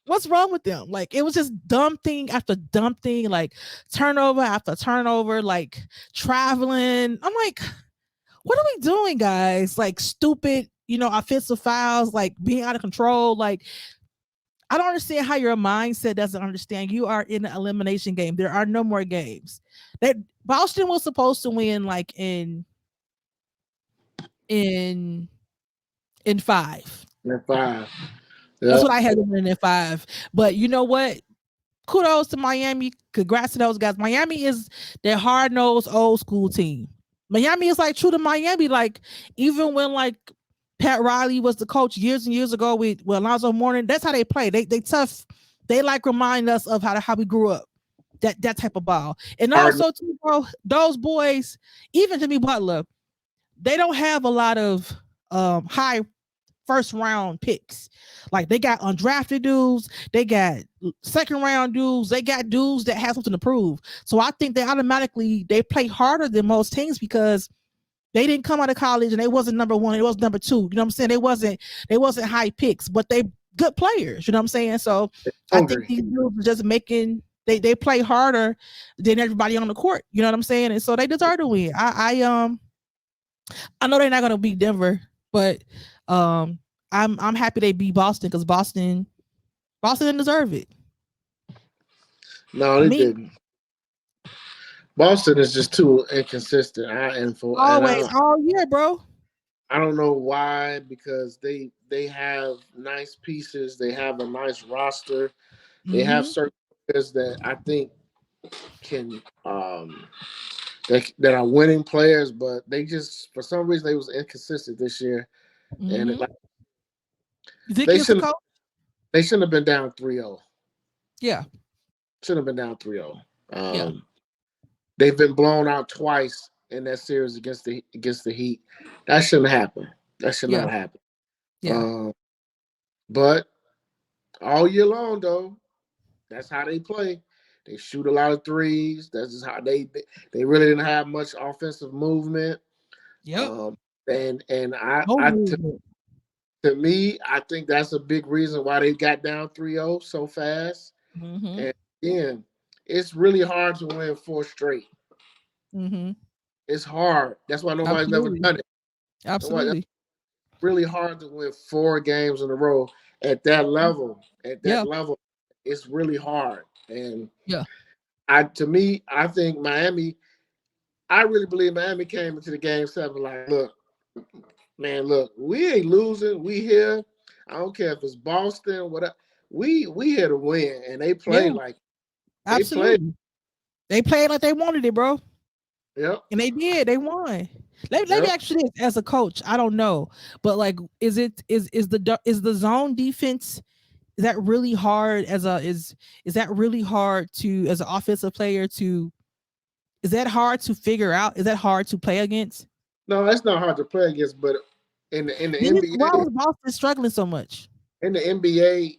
what's wrong with them? Like it was just dumb thing after dumb thing, like turnover after turnover, like traveling. I'm like, what are we doing, guys? Like stupid, offensive fouls, like being out of control. Like I don't understand how your mindset doesn't understand. You are in an elimination game. There are no more games. That Boston was supposed to win like in in five. And 5. That's Yep. what I had them winning in five. But you know what? Kudos to Miami. Congrats to those guys. Miami is their hard nosed old school team. Miami is like true to Miami. Like even when like Pat Riley was the coach years and years ago with Alonzo Mourning, that's how they play. They tough. They like remind us of how we grew up. That type of ball. And Hard. also too, bro, those boys, even Jimmy Butler, they don't have a lot of high first round picks. Like they got undrafted dudes, they got second round dudes, they got dudes that have something to prove. So I think they automatically they play harder than most teams because they didn't come out of college and they wasn't number one, it was number two. You know what I'm saying? They wasn't high picks, but they good players. You know what I'm saying? So I think Hungry. these dudes are just making they play harder than everybody on the court. You know what I'm saying? And so they deserve to win. I know they're not gonna beat Denver, but um, I'm happy they beat Boston because Boston didn't deserve it. No, I they mean, didn't. Boston is just too inconsistent. always all year, bro. I don't know why, because they have nice pieces. They have a nice roster. They have Mm-hmm. certain players that I think can that are winning players, but they just for some reason they was inconsistent this year, and Mm-hmm. like You think they he was the shouldn't coach? they shouldn't have been down 3-0. Yeah, Shouldn't have been down 3-0. yeah, They've been blown out twice in that series against the Heat. That shouldn't happen. That should yeah, not happen. yeah, Um, but all year long though, that's how they play. They shoot a lot of threes. That's just how they really didn't have much offensive movement. yep. Um, and No I movement. to me, I think that's a big reason why they got down 3-0 so fast. Mm-hmm. And again, it's really hard to win 4 straight. Mm-hmm. It's hard. That's why nobody's never Absolutely, done it. Nobody, absolutely. really hard to win 4 games in a row at that level. At that Yeah, level, it's really hard. And yeah, to me, I think Miami. I really believe Miami came into the game 7 like, look, man, look, we ain't losing. We here. I don't care if it's Boston, whatever. We here to win, and they yeah, play like they play. absolutely. They played like they wanted it, bro. Yep, And they did. They won. Let me yep. actually as a coach, I don't know, but like, is the zone defense, is that really hard is that really hard to as an offensive player to is that hard to figure out? Is that hard to play against? No, it's not hard to play against, but in the Why NBA was Boston struggling so much? in the NBA,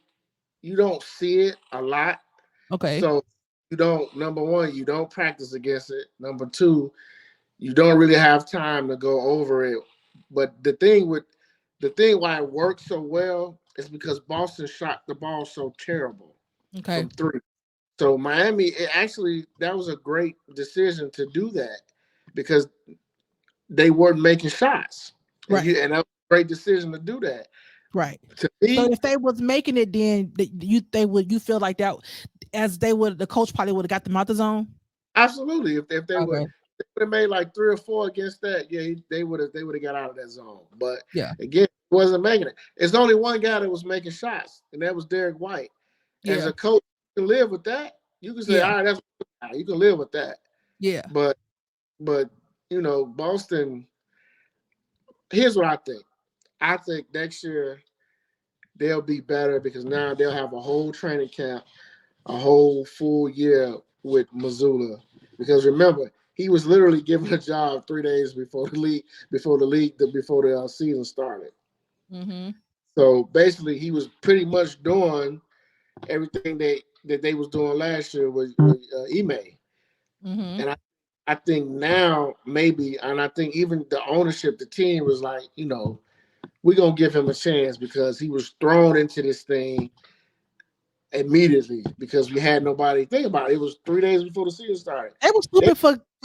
you don't see it a lot. Okay, So you don't, number one, you don't practice against it. Number two, you don't really have time to go over it. But the thing why it works so well is because Boston shot the ball so terrible okay, from three. So Miami, it actually that was a great decision to do that because they weren't making shots, right, and that was a great decision to do that. right. To So me, if they was making it, then you feel like that as they would the coach probably would have got them out the zone. absolutely, if Okay, they would have made like 3 or 4 against that, yeah, they would have got out of that zone. But yeah, again, he wasn't making it. It's only one guy that was making shots, and that was Derrick White. As yeah, a coach, you can live with that. You can say, yeah, all right, you can live with that. yeah. But but Boston. Here's what I think. I think next year they'll be better because now they'll have a whole training camp, a whole full year with Missoula. Because remember, he was literally given a job 3 days before the season started. Mhm. So basically, he was pretty much doing everything that they was doing last year with Ime. Mhm. And I think now maybe, and I think even the ownership, the team was like, we're gonna give him a chance because he was thrown into this thing immediately because we had nobody. Think about it. It was 3 days before the season started. They,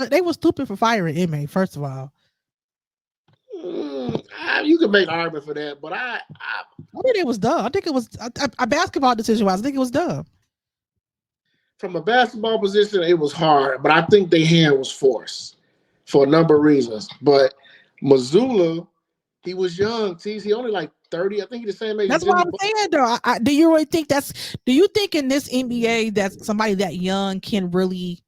They was stupid for firing Emma. First of all, you can make an argument for that, but I I think it was dumb. I think it was a basketball decision wise. I think it was dumb. from a basketball position, it was hard, but I think their hand was forced for a number of reasons. But Missoula, he was young. Tease, he only like 30. I think he's the same age as That's what Jimmy. I'm saying, though. Do you really think that's? Do you think in this NBA that somebody that young can really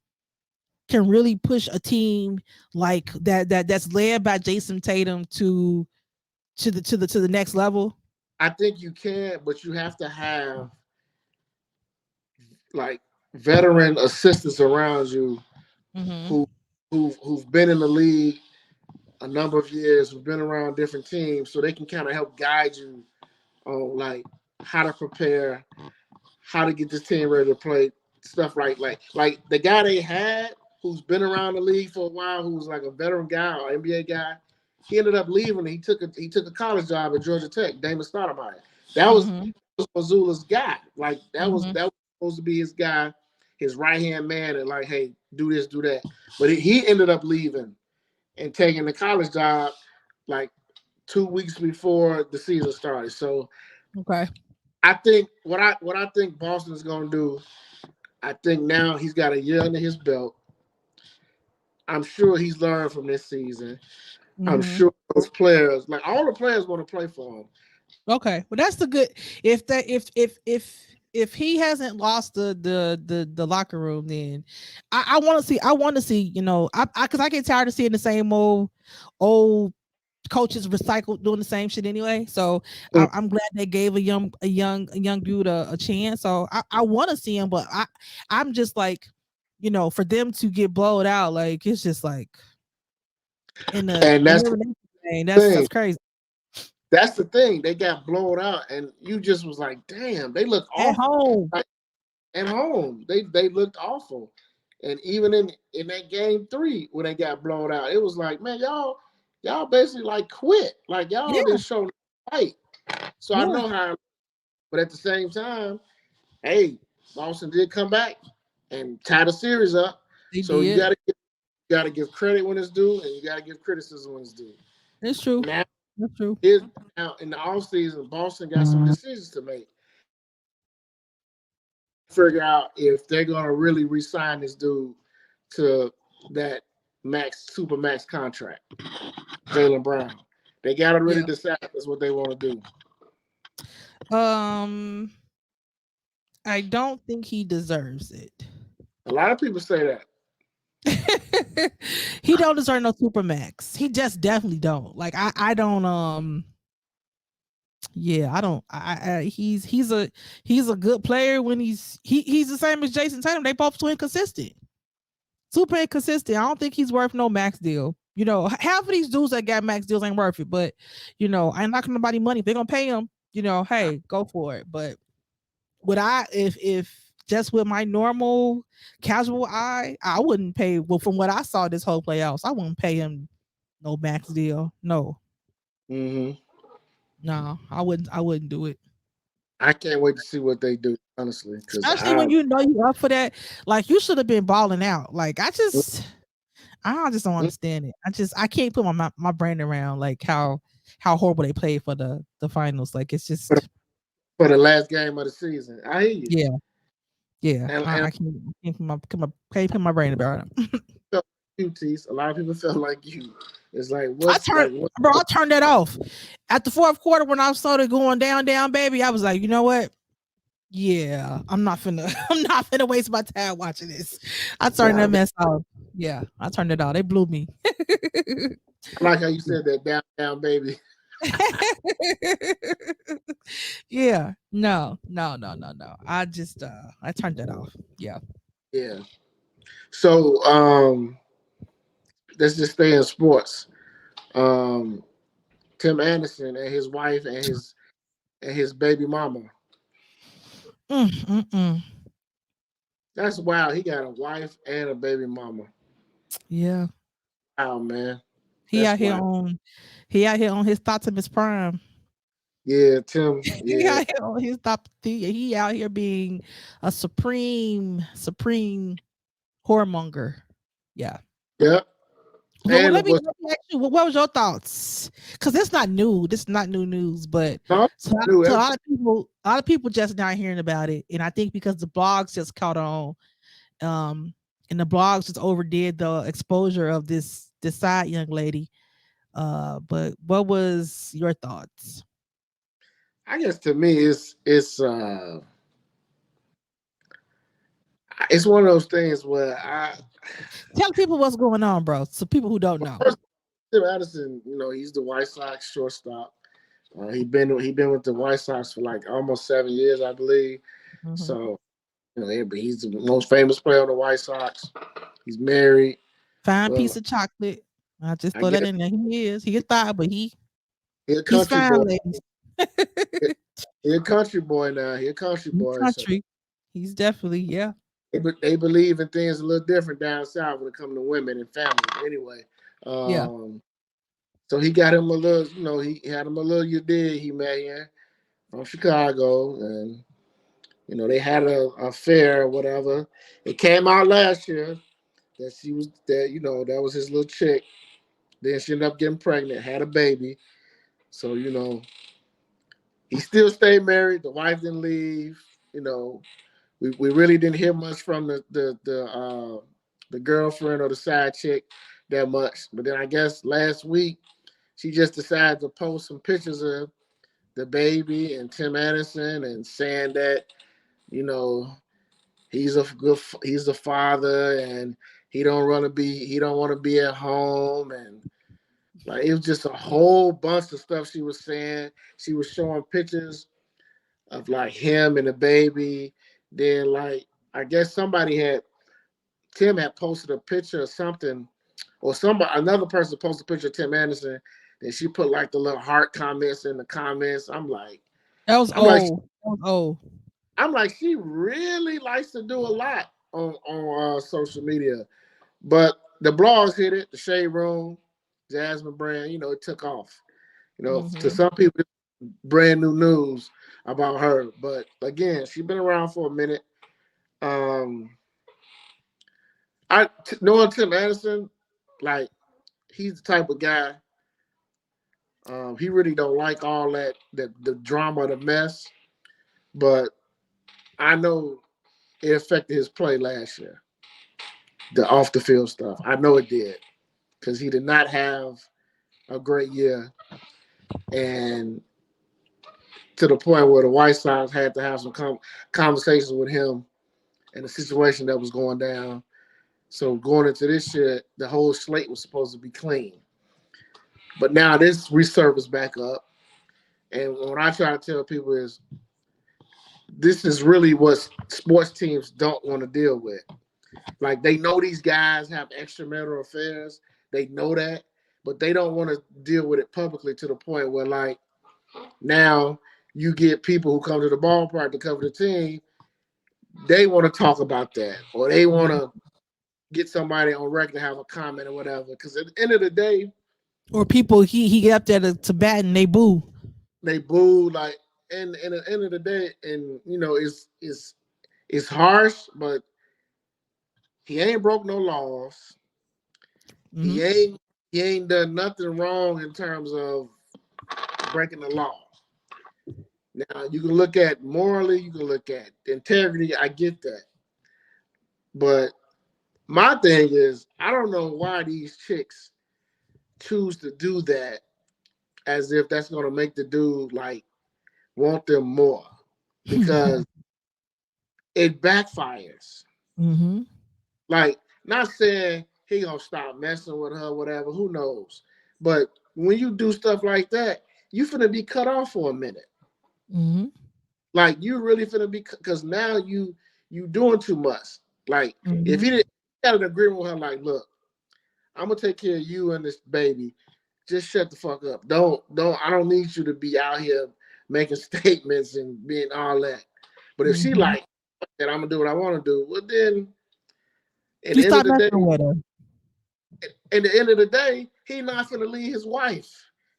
push a team like that's led by Jason Tatum to the next level? I think you can, but you have to have like veteran assistants around you Mm-hmm. who who've been in the league a number of years, who've been around different teams, so they can kind of help guide you on like how to prepare, how to get this team ready to play, stuff like the guy they had who's been around the league for a while, who was like a veteran guy or NBA guy. He ended up leaving. He took a college job at Georgia Tech, Damon Stoudemire. That was, Mm-hmm. Missoula's guy. Like Mm-hmm. that was supposed to be his guy, his right hand man, and like, hey, do this, do that. But he ended up leaving and taking the college job like 2 weeks before the season started. So Okay. I think what I think Boston's gonna do, I think now he's got a year under his belt. I'm sure he's learned from this season. I'm Mm-hmm. sure those players, like all the players, want to play for him. Okay. Well, that's the good. If that if he hasn't lost the locker room, then I want to see. I want to see. I because I get tired of seeing the same old coaches recycled doing the same shit anyway. So I'm glad they gave a young dude a chance. So I want to see him, but I'm just like, for them to get blowed out, like it's just like in the And that's the elimination game. That's thing. that's crazy. That's the thing. They got blown out, and you just was like, damn, they look At awful. home, Like, at home. They looked awful. And even in that game three when they got blown out, it was like, man, y'all basically like quit. Like y'all yeah, didn't show no fight. So I yeah, know how, but at the same time, hey, Boston did come back and tie the series up. they So you did. gotta give credit when it's due, and you gotta give criticism when it's due. It's true. Now, That's true. here's, now in the offseason, Boston got some decisions to make. Figure out if they're gonna really re-sign this dude to that super max contract, Jalen Brown. They gotta really Yeah. decide that's what they want to do. Um, I don't think he deserves it. A lot of people say that. He don't deserve no super max. He just definitely don't. Like I don't yeah, I don't he's a good player when he's the same as Jason Tatum. They both too inconsistent. Super inconsistent. I don't think he's worth no max deal. Half of these dudes that got max deals ain't worth it, but I ain't knocking nobody money. If they're gonna pay him, hey, go for it. But would I if just with my normal casual eye, I wouldn't pay well from what I saw this whole playoffs, I wouldn't pay him no max deal. No. Hmm. No, I wouldn't do it. I can't wait to see what they do, honestly, because Especially when you know you up for that. Like you should have been balling out. Like I just don't understand it. I can't put my brain around like how horrible they played for the finals. Like it's just for the last game of the season. I hear you, yeah, yeah. and I can't put my brain about it. felt like you, Tease. A lot of people felt like you. It's like I what's turned, like what? bro. I turned that off at the fourth quarter when I started going down, down, baby. I was like, you know what? Yeah, I'm not finna. I'm not finna waste my time watching this. I turned Nah, that mess off. Yeah, I turned it off. They blew me. I like how you said that down, down, baby. Yeah. No, no, no, no, no. I turned that off. Yeah. Yeah. So let's just stay in sports. Um, Tim Anderson and his wife and his baby mama. Mm, mm, mm. That's wild. He got a wife and a baby mama. Yeah. Wow, man. He That's out here wild. on he out here on his thoughts of his prime. Yeah, Tim. He Yeah. out here on his top he out here being a supreme whoremonger. Yeah. Yep. So And it was let me ask you, what was your thoughts? Because it's not new. This is not new news, but no, so, new. so a lot of people just not hearing about it, and I think because the blogs just caught on, um, and the blogs just overdid the exposure of this side young lady. But what was your thoughts? I guess to me it's one of those things where I Tell people what's going on, bro. So people who don't know. first Tim Addison, he's the White Sox shortstop. He been with the White Sox for like almost 7 years, I believe. Hmm. So he's the most famous player on the White Sox. He's married. Fine Well, piece of chocolate. I just I throw that guess in there. He is. He a thigh, but he's a he's country boy. fine, ladies. He's a country boy now. He's a country He's boy. So country. He's definitely, yeah. they believe in things a little different down south when it comes to women and family. But anyway, Yeah. um, so he got him a little. He had him a little. You did. He met here from Chicago, and they had a affair or whatever. It came out last year that she was that that was his little chick. Then she ended up getting pregnant, had a baby. So he still stayed married. The wife didn't leave. We really didn't hear much from the girlfriend or the side chick that much. But then I guess last week she just decided to post some pictures of the baby and Tim Anderson and saying that you know he's a father and he don't want to be at home and like it was just a whole bunch of stuff she was saying. She was showing pictures of like him and the baby. Then like I guess Tim had posted a picture or something, or somebody another person posted a picture of Tim Anderson. Then she put like the little heart comments in the comments. That was I'm like, old. That was old. she really likes to do a lot on social media. But the blogs hit it, the Shade Room, Jasmine Brand, it took off. To Hmm. some people, brand new news about her. But again, she's been around for a minute. Um, knowing Tim Anderson, like he's the type of guy. He really don't like all that the drama, the mess. But I know it affected his play last year. The off the field stuff, I know it did because he did not have a great year, and to the point where the White Sox had to have some conversations with him and the situation that was going down. So going into this year, the whole slate was supposed to be clean. But now this resurfaced back up. And what I try to tell people is this is really what sports teams don't want to deal with. Like they know these guys have extramarital affairs. They know that, but they don't want to deal with it publicly to the point where like now you get people who come to the ballpark to cover the team, they want to talk about that. Or they want to get somebody on record to have a comment or whatever. Because at the end of the day, Or people he get up there to bat and they boo. they boo like, and at the end of the day, and it's harsh, but he ain't broke no laws. Hmm. He ain't done nothing wrong in terms of breaking the law. Now you can look at morally, you can look at integrity. I get that, but my thing is, I don't know why these chicks choose to do that as if that's gonna make the dude like want them more because it backfires. Hmm. Like, not saying he gonna stop messing with her, whatever. Who knows? But when you do stuff like that, you finna be cut off for a minute. Mm-hmm. Like you really finna be, because now you doing too much. Like if Mm-hmm. he didn't got an agreement with her, like, look, I'm gonna take care of you and this baby. Just shut the fuck up. Don't. I don't need you to be out here making statements and being all that. But if she Mm-hmm. like that, I'm gonna do what I want to do. Well, then at You the end of stop the day, messing with her. at the end of the day, he not gonna leave his wife.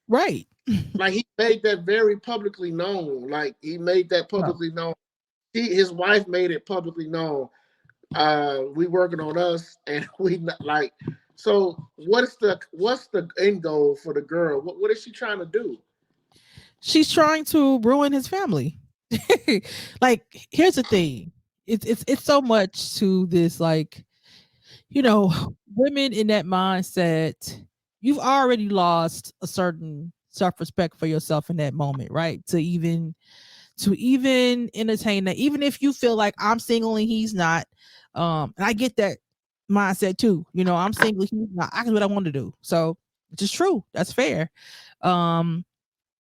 Right. Like he made that very publicly known. Like he made that No. publicly known. His wife made it publicly known. We working on us, and we not like. So what's the end goal for the girl? What is she trying to do? She's trying to ruin his family. Like, here's the thing. It's so much to this, like, women in that mindset, you've already lost a certain self-respect for yourself in that moment, right? To even entertain that, even if you feel like I'm single and he's not. And I get that mindset too. I'm single, he's not. I can do what I want to do. So it's just true. That's fair. Um,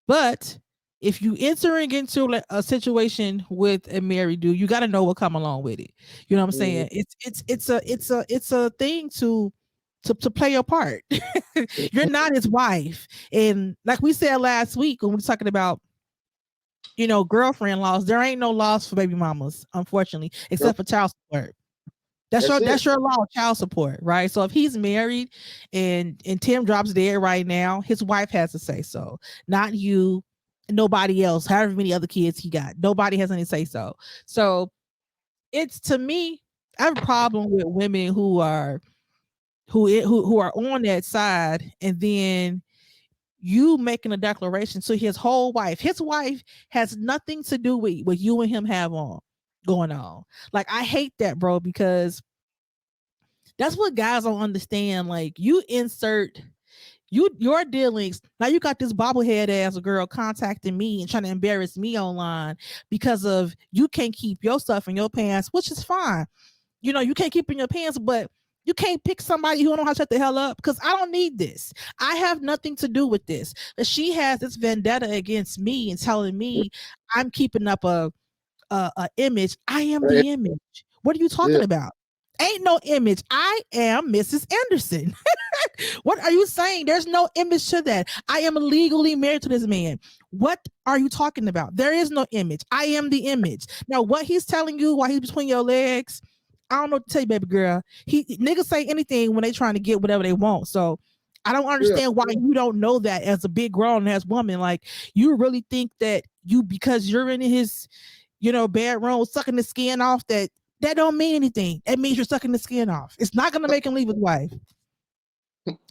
but if you entering into like a situation with a married dude, you got to know what come along with it. You know what I'm Mhm. saying? It's a thing to play your part. You're not his wife, and like we said last week when we were talking about girlfriend laws, there ain't no laws for baby mamas, unfortunately, Nope. except for child support. That's your That's it. that's your law, child support, right? So if he's married and Tim drops dead right now, his wife has to say so, not you, nobody else. However many other kids he got, nobody has any say so. So it's, to me, I have a problem with women who are on that side, and then you making a declaration to his whole wife. His wife has nothing to do with what you and him have on going on. Like, I hate that, bro, because that's what guys don't understand. Like, you insert your dealings. Now you got this bobblehead ass girl contacting me and trying to embarrass me online because of you can't keep your stuff in your pants, which is fine. You can't keep in your pants, but you can't pick somebody who don't know how to shut the hell up, because I don't need this. I have nothing to do with this. But she has this vendetta against me and telling me I'm keeping up a image. I am the image. What are you Yeah. talking about? Ain't no image. I am Mrs. Anderson. What are you saying? There's no image to that. I am legally married to this man. What are you talking about? There is no image. I am the image. Now, what he's telling you while he's between your legs, I don't know what to tell you, baby girl. Niggas say anything when they trying to get whatever they want. So I don't Yeah. understand why you don't know that as a big grown ass woman. Like, you really think that because you're in his, bedroom sucking the skin off, that don't mean anything. That means you're sucking the skin off. It's not gonna make him leave his wife.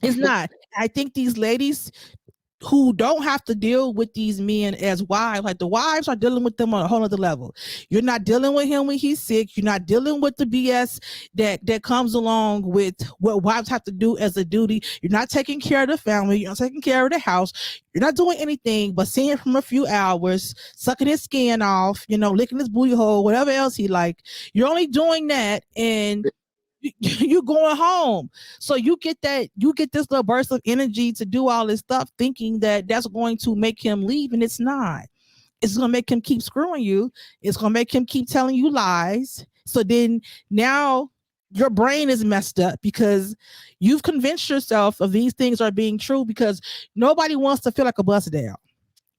It's not. I think these ladies who don't have to deal with these men as wives, like, the wives are dealing with them on a whole other level. You're not dealing with him when he's sick. You're not dealing with the BS that comes along with what wives have to do as a duty. You're not taking care of the family. You're not taking care of the house. You're not doing anything but seeing him a few hours, sucking his skin off, licking his booty hole, whatever else he like. You're only doing that, and you going home. So you get this little burst of energy to do all this stuff, thinking that that's going to make him leave, and it's not. It's going to make him keep screwing you. It's going to make him keep telling you lies. So then now your brain is messed up because you've convinced yourself of these things are being true, because nobody wants to feel like a bust down.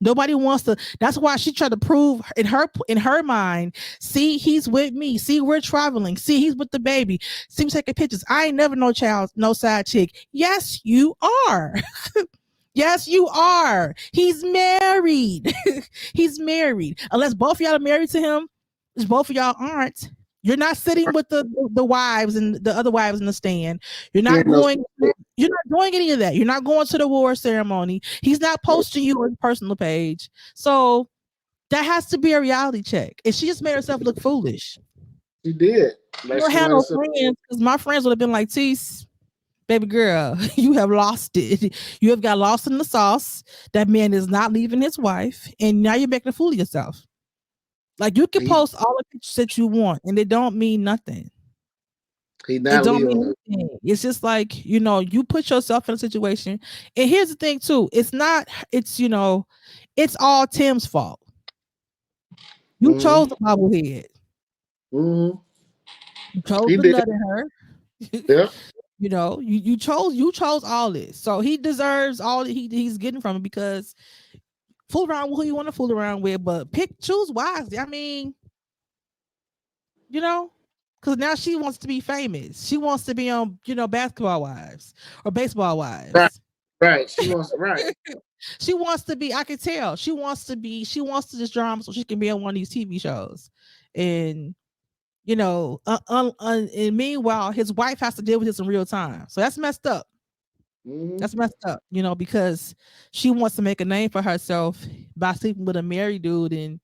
Nobody wants to. That's why she tried to prove in her mind. See, he's with me. See, we're traveling. See, he's with the baby. See, we taking pictures. I ain't never no child, no side chick. Yes, you are. Yes, you are. He's married. He's married. Unless both of y'all are married to him, which both of y'all aren't. You're not sitting with the wives and the other wives in the stand. You're He not ain't no. going. You're not doing any of that. You're not going to the war ceremony. He's not posting you on his personal page. So that has to be a reality check. And she just made herself look foolish. She did. You Like don't she have might no have said. friends, because my friends would have been like, Tease, baby girl, you have lost it. You have got lost in the sauce. That man is not leaving his wife, and now you're making a fool of yourself. Like, you can He post all the pictures that you want, and they don't mean nothing. He It not don't leaving mean her. anything. It's just like, you put yourself in a situation. And here's the thing too. It's not, it's all Tim's fault. You chose Mm-hmm. the bobblehead. Mm-hmm. You chose He the did. nut in her. Yep. You chose all this. So he deserves all that he's getting from it, because fool around with who you want to fool around with, but choose wisely. I mean, you know, because now she wants to be famous. She wants to be on, Basketball Wives or Baseball Right. Wives. Right. She wants right. She wants to be. I can tell. She wants to be. She wants to just drama so she can be on one of these TV shows, and and meanwhile, his wife has to deal with this in real time. So that's messed up. Mm-hmm. That's messed up, because she wants to make a name for herself by sleeping with a married dude and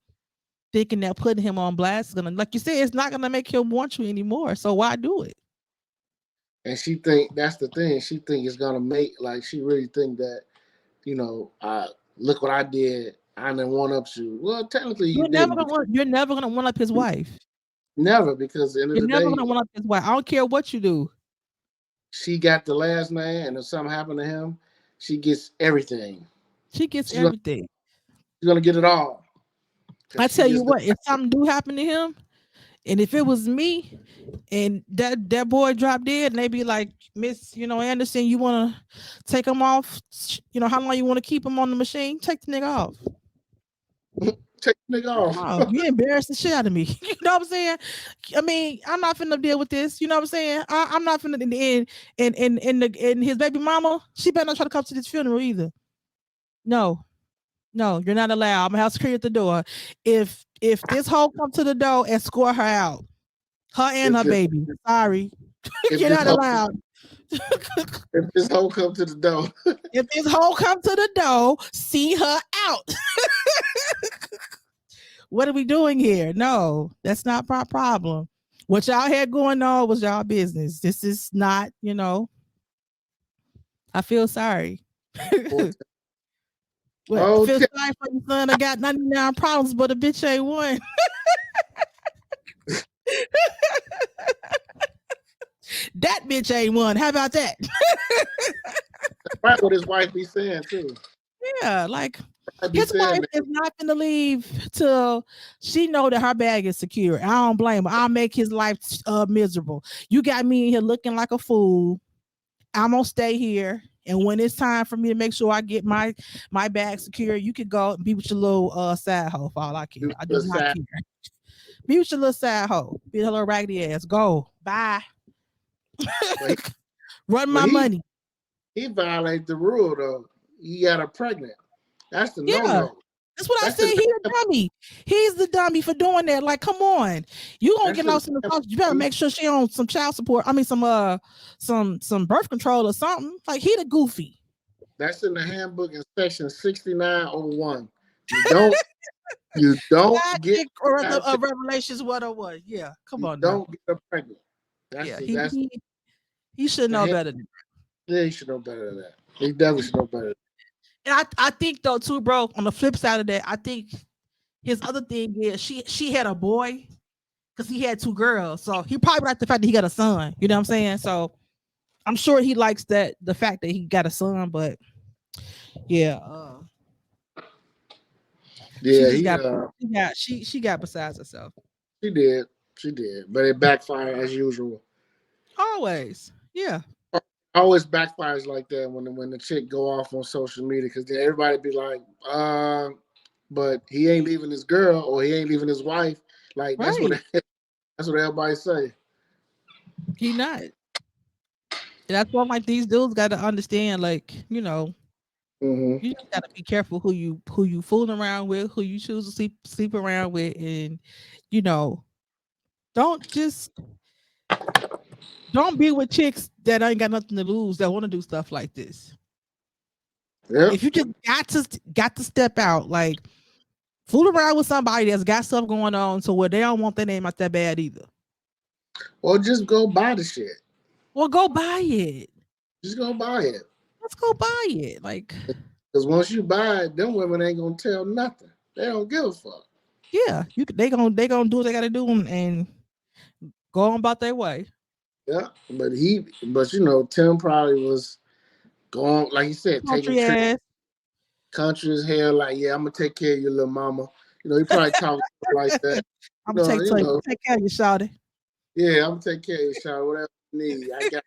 thinking that putting him on blast is gonna, like you said, it's not gonna make him want you anymore. So why do it? And she think that's the thing. She think it's gonna make like she really think that look what I did. I didn't one up you. Well, technically you didn't. Because You're never gonna one up his wife. never, because at the end of You're the never day, gonna one up his wife. I don't care what you do. she got the last name, and if something happened to him, she gets everything. She gets She's gonna, everything. she's gonna get it all because I she tell you just what, if something do happen to him, and if it was me, and that boy dropped dead, and they be like, Miss, Anderson, you want to take him off? How long you want to keep him on the machine? Take the nigga off. take the nigga off. Oh, you embarrassed the shit out of me. You know what I'm saying? I mean, I'm not finna deal with this. You know what I'm saying? I'm not finna in the end, and his baby mama, she better not try to come to this funeral either. No, no, you're not allowed. I'm gonna have security at the door. If this hoe come to the door, escort her out. Her and if her this baby. Sorry. if You're this not whole allowed. if this whole come to the door, If this hoe come to the door, see her out. What are we doing here? No, that's not my problem. What y'all had going on was y'all business. This is not, I feel sorry. What? I feel okay, sorry for your son. I got 99 problems, but a bitch ain't one. That bitch ain't one. How about that? right what his wife be saying too. Yeah, like I be his saying wife that is not gonna leave till she know that her bag is secure. I don't blame her. I'll make his life miserable. You got me in here looking like a fool. I'm gonna stay here. And when it's time for me to make sure I get my bag secure, you could go and be with your little side hoe for all I care. I do the not side, care. Be with your little side hoe. Be a little raggedy ass. Go. Bye. but he, Run but my he money. he violated the rule though. He got her pregnant. That's the no Yeah. no. That's what I That's said. the He the dummy. He's the dummy for doing that. Like, come on. You gonna that's get the lost in the sauce. You better make sure she on some child support. I mean some birth control or something. Like he the goofy. that's in the handbook in section 6901. You don't you don't Side get chick or the child care, Revelations 101. Yeah, come you on now. don't get her pregnant. Yeah, That's he should the know hand, better than that. yeah, he should know better than that. He definitely should know better. And I think though too, bro, on the flip side of that, I think his other thing is she had a boy because he had two girls. So he probably liked the fact that he got a son. You know what I'm saying? So I'm sure he likes that the fact that he got a son, but yeah, she Yeah, just he got she got besides herself. she did. She did. But it backfired as usual. Always. Yeah. Always backfires like that when the chick go off on social media because then everybody be like, but he ain't leaving his girl or he ain't leaving his wife. Like that's what Right. that's what everybody say. He not. That's why like these dudes gotta understand, like, Hmm. you just gotta be careful who you fooling around with, who you choose to sleep around with, and you know, don't just don't be with chicks that ain't got nothing to lose that want to do stuff like this. Yep. If you just got to step out, like fool around with somebody that's got stuff going on, so where they don't want their name out that bad either. Or just go buy the shit. Well, go buy it. Just go buy it. Let's go buy it. Like, Because once you buy it, them women ain't gonna tell nothing. They don't give a fuck. yeah, they gonna do what they gotta do and go on about their way. Yeah, but Tim probably was going, like you said, taking Country trips, ass. country as hell. Like, yeah, I'm gonna take care of your little mama. He probably talked like that. I'm gonna take take care of you, shawty. Yeah, I'm gonna take care of your child, whatever you need. I got.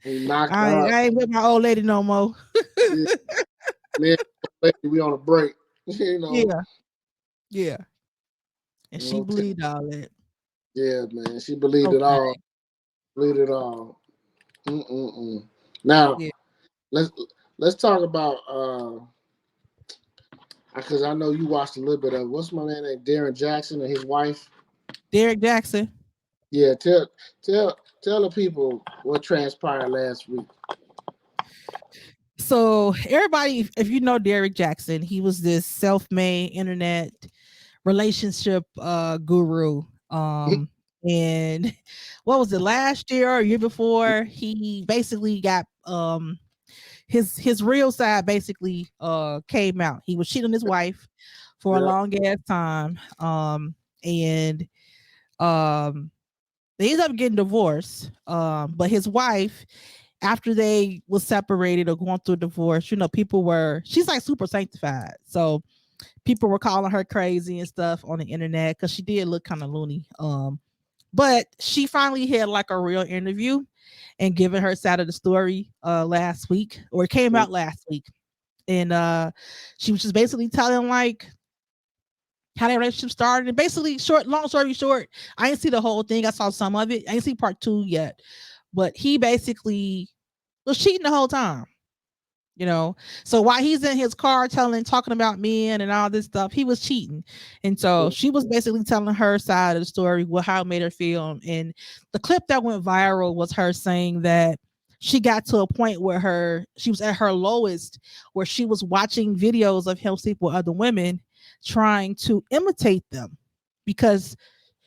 He knocked out. I ain't with my old lady no more. Yeah, man, we on a break. you know. Yeah, yeah. And You she know, believed all that. yeah, man. She believed it all. Okay. Believed it all. Mm-mm-mm. Now Yeah. let's let's talk about because I know you watched a little bit of what's my man named Derrick Jaxen and his wife. Derrick Jaxen. Yeah, tell the people what transpired last week. So everybody, if you know Derrick Jaxen, he was this self-made internet relationship guru. And what was it, last year or year before? He basically got his real side basically came out. He was cheating on his wife for a Yeah, long ass time. And um they ended up getting divorced. But his wife, after they was separated or going through a divorce, people were she's like super sanctified. So people were calling her crazy and stuff on the internet because she did look kind of loony. But she finally had like a real interview and given her side of the story last week, or it came out last week. And she was just basically telling like how that relationship started. And basically, long story short, I didn't see the whole thing. I saw some of it. I didn't see part two yet. But he basically was cheating the whole time. you know so while he's in his car talking about men and all this stuff, he was cheating. And so she was basically telling her side of the story, how it made her feel. And the clip that went viral was her saying that she got to a point where she was at her lowest, where she was watching videos of him sleep with other women, trying to imitate them, because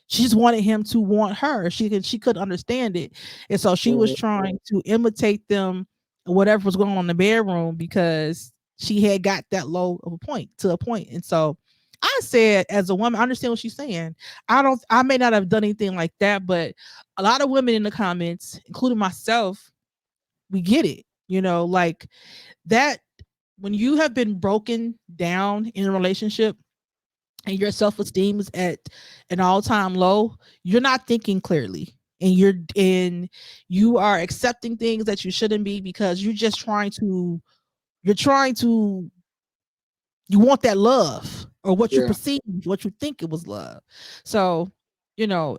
she just wanted him to want her. She couldn't understand it. And so she was Mhm. trying to imitate them, whatever was going on in the bedroom, because she had got that low of a point to a point. And so I said, as a woman, I understand what she's saying. I may not have done anything like that, but a lot of women in the comments, including myself, we get it. Like that, when you have been broken down in a relationship and your self-esteem is at an all-time low, you're not thinking clearly, and you are accepting things that you shouldn't be, because you're trying to you want that love, or what you Yeah, perceive, what you think it was love. So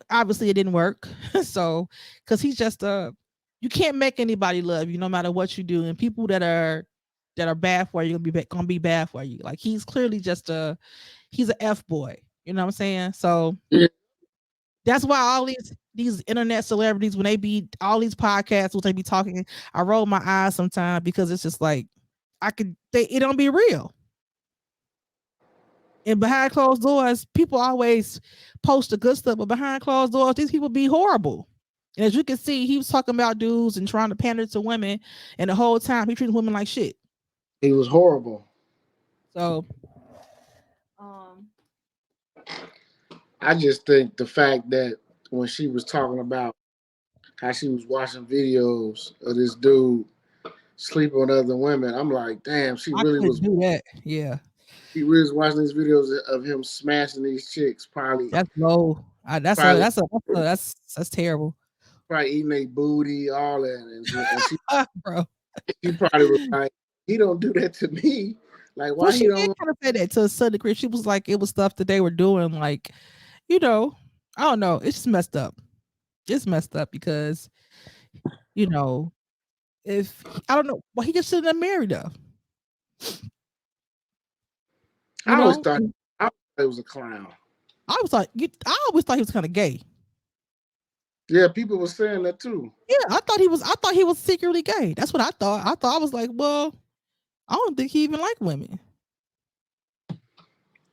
obviously it didn't work. So because he's just you can't make anybody love you no matter what you do, and people that are bad for you gonna be bad for you. Like, he's clearly just he's a F boy. You know what I'm saying? So yeah. that's why all these internet celebrities, when they be all these podcasts, when they be talking, I roll my eyes sometimes, because it's just like it don't be real. And behind closed doors, people always post the good stuff, but behind closed doors, these people be horrible. And as you can see, he was talking about dudes and trying to pander to women, and the whole time he treating women like shit. He was horrible. So, um, I just think the fact that when she was talking about how she was watching videos of this dude sleeping with other women, I'm like, damn, I couldn't do that. Yeah, she really was watching these videos of him smashing these chicks, that's low. probably, That's terrible, probably eating their booty, all that, bro. she probably was like, he don't do that to me. Like, Well, why she he did don't? kind of say that to a certain degree. She was like, it was stuff that they were doing, like, you know, I don't know. It's just messed up. It's messed up because, you know, I don't know, well, he just shouldn't have married her. You I always know, thought And I thought it was a clown. I always thought he was kind of gay. Yeah, people were saying that too. Yeah, I thought he was secretly gay. That's what I thought. I was like, well, I don't think he even liked women,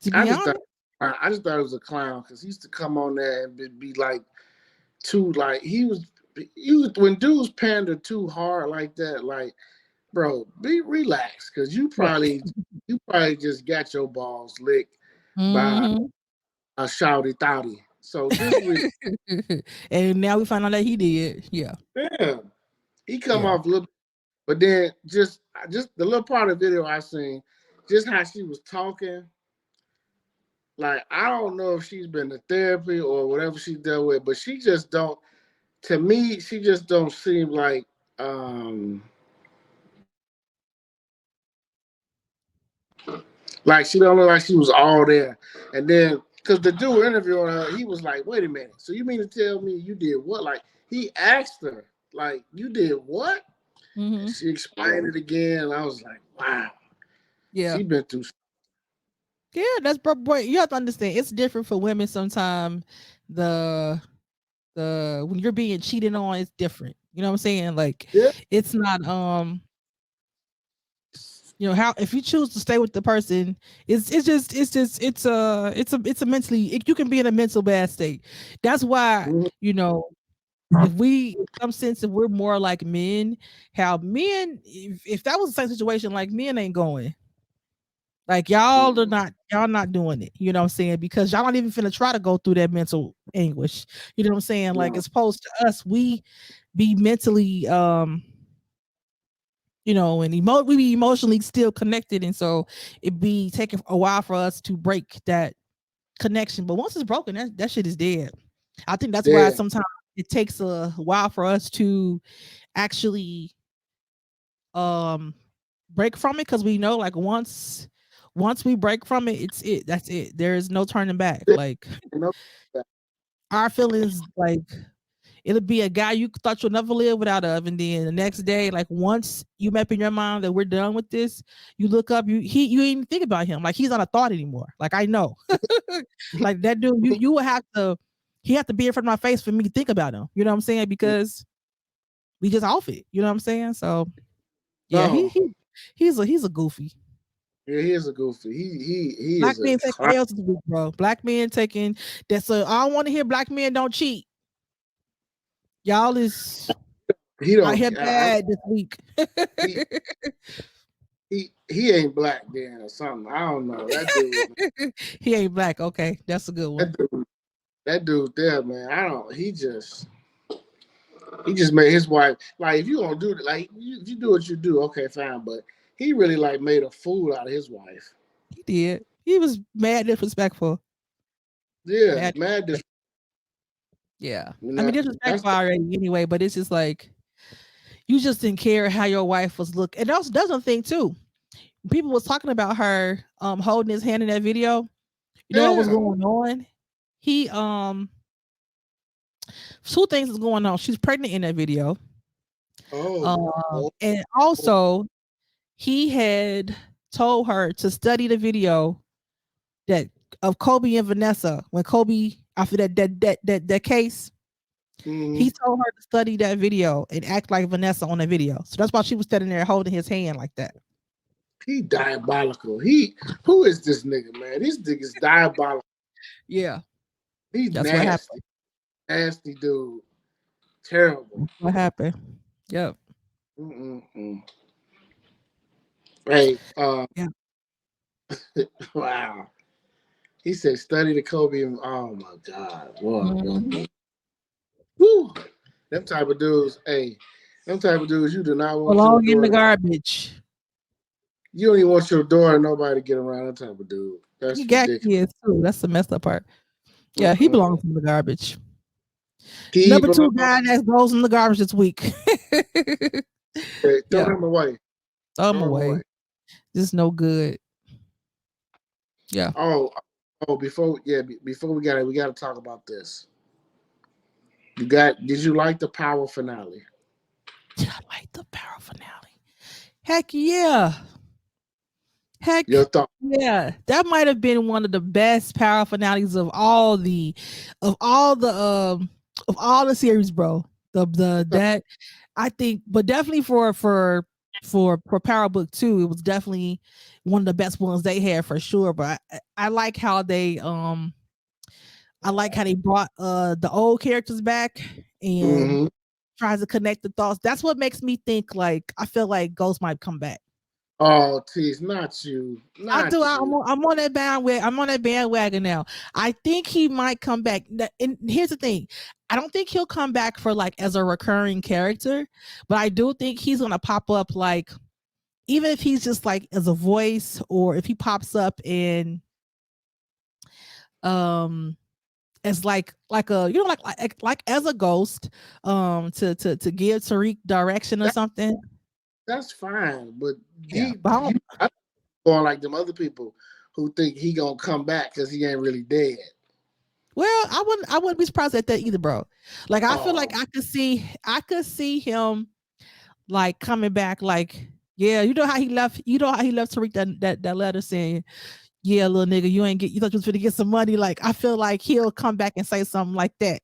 to I be just thought honest. I just thought it was a clown because he used to come on there and be like too like he was when dudes pander too hard like that, like, bro, be relaxed because Right. you probably just got your balls licked by Hmm. a shouty thoughty. So this week, And now we find out that he did. Yeah. yeah, he come Yeah. off a little, but then just the little part of the video I seen, just how she was talking. Like I don't know if she's been to therapy or whatever she dealt with, but she just don't. To me, she just don't seem like she don't look like she was all there. And then because the dude interviewing her, he was like, "Wait a minute, so you mean to tell me you did what?" Like he asked her, like, "You did what?" And Hmm. she explained it again, and I was like, "Wow, Yeah. she been through." Yeah, that's boy. You have to understand. It's different for women. Sometimes the when you're being cheated on, it's different. You know what I'm saying? Like, Yeah, it's not how if you choose to stay with the person, it's a mentally you can be in a mental bad state. That's why mhm, if we in some sense if we're more like men, how men if that was the same situation, like men ain't going. Like mhm. y'all not doing it. You know what I'm saying? Because y'all not even finna try to go through that mental anguish. You know what I'm saying? Like No, as opposed to us, we be mentally and we be emotionally still connected, and so it be taking a while for us to break that connection. But once it's broken, that shit is dead. I think that's why yeah, sometimes it takes a while for us to actually um break from it because we know like once we break from it, that's it. There is no turning back. yeah, Like you know, our feelings, like it'll be a guy you thought you'll never live without of, and then the next day, like once you map in your mind that we're done with this, you look up, you ain't even think about him. Like he's not a thought anymore. Like I know, like that dude, you will have to. He have to be in front of my face for me to think about him. You know what I'm saying? Because we just off it. You know what I'm saying? So yeah, he no, he he's a goofy. yeah, he is a goofy. He Black is a men taking L's this week, bro. Black men taking that's a I don't want to hear black men don't cheat. Y'all is he out don't. here bad this week. He he ain't black then or something. I don't know. That dude, He ain't black. Okay, that's a good one. that dude, that dude there, man. I don't. He just made his wife like if you gonna do it, like if you do what you do, okay, fine. But he really like made a fool out of his wife. He did. He was mad disrespectful. Yeah, Mad. mad. Yeah. You I know, mean that's disrespectful already anyway, but it's just like you just didn't care how your wife was looking. And also that's another thing too. People was talking about her holding his hand in that video. You know what was yeah. going on? He two things is going on. She's pregnant in that video. Oh, oh, And oh. also he had told her to study the video that of Kobe and Vanessa when Kobe after that case. Mm-hmm. He told her to study that video and act like Vanessa on the video. So that's why she was standing there holding his hand like that. He diabolical. Who is this nigga, man? This nigga's diabolical. Yeah, He's that's what happened. nasty, nasty dude. Terrible. That's what happened. Yep. Mm-mm-mm. Hey, Yeah. wow. He said, study the Kobe. And, oh my God, boy, boy, Mhm. boy. Woo. Them type of dudes. Hey, them type of dudes. You do not want your Belong in the daughter. garbage. You don't even want your daughter and nobody to get around that type of dude. He That's got ridiculous. kids too. That's the messed up part. Yeah, he Mm-mm. belongs in the garbage. He Number two belongs. guy that goes in the garbage this week. Hey, throw Yeah, him away. throw him Throw him away. away. Just no good. Yeah. Oh, oh. Before we got to talk about this. Did you like the Power finale? Did I like the power finale? Heck yeah. Your Heck thought? yeah. That might have been one of the best power finales of all the of all the series, bro. The that I think, but definitely for Power Book 2, it was definitely one of the best ones they had for sure. But I like how they brought the old characters back and Mm-hmm. tries to connect the thoughts. That's what makes me think like I feel like Ghost might come back. Oh, tease, not you, I do. not you. I'm on that bandwagon. I'm on that bandwagon now. I think he might come back. And here's the thing: I don't think he'll come back for like as a recurring character, but I do think he's gonna pop up like even if he's just like as a voice or if he pops up in um as like a like as a ghost to give Tariq direction or That, something. that's fine, but Yeah, but you I going like them other people who think he gonna come back because he ain't really dead. well, I wouldn't be surprised at that either, bro. Like I feel like Oh, I could see him like coming back like yeah, you know how he left Tariq that letter saying, yeah, little nigga, you thought you was gonna get some money. Like I feel like he'll come back and say something like that.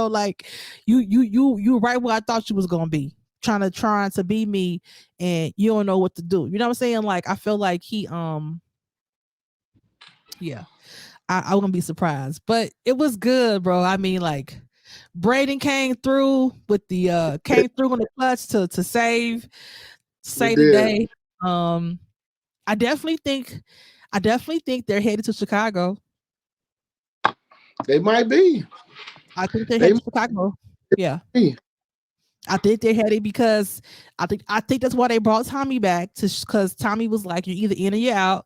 Like you right where I thought you was gonna be. Trying to be me and you don't know what to do. You know what I'm saying? Like I feel like he yeah. I wouldn't be surprised. But it was good, bro. I mean, like Braden came through in the clutch to we save the did. day. Um I definitely think they're headed to Chicago. They might be. I think they're They headed might to Chicago. Yeah. be. I think they're headed because I think that's why they brought Tommy back to because Tommy was like, you're either in or you're out.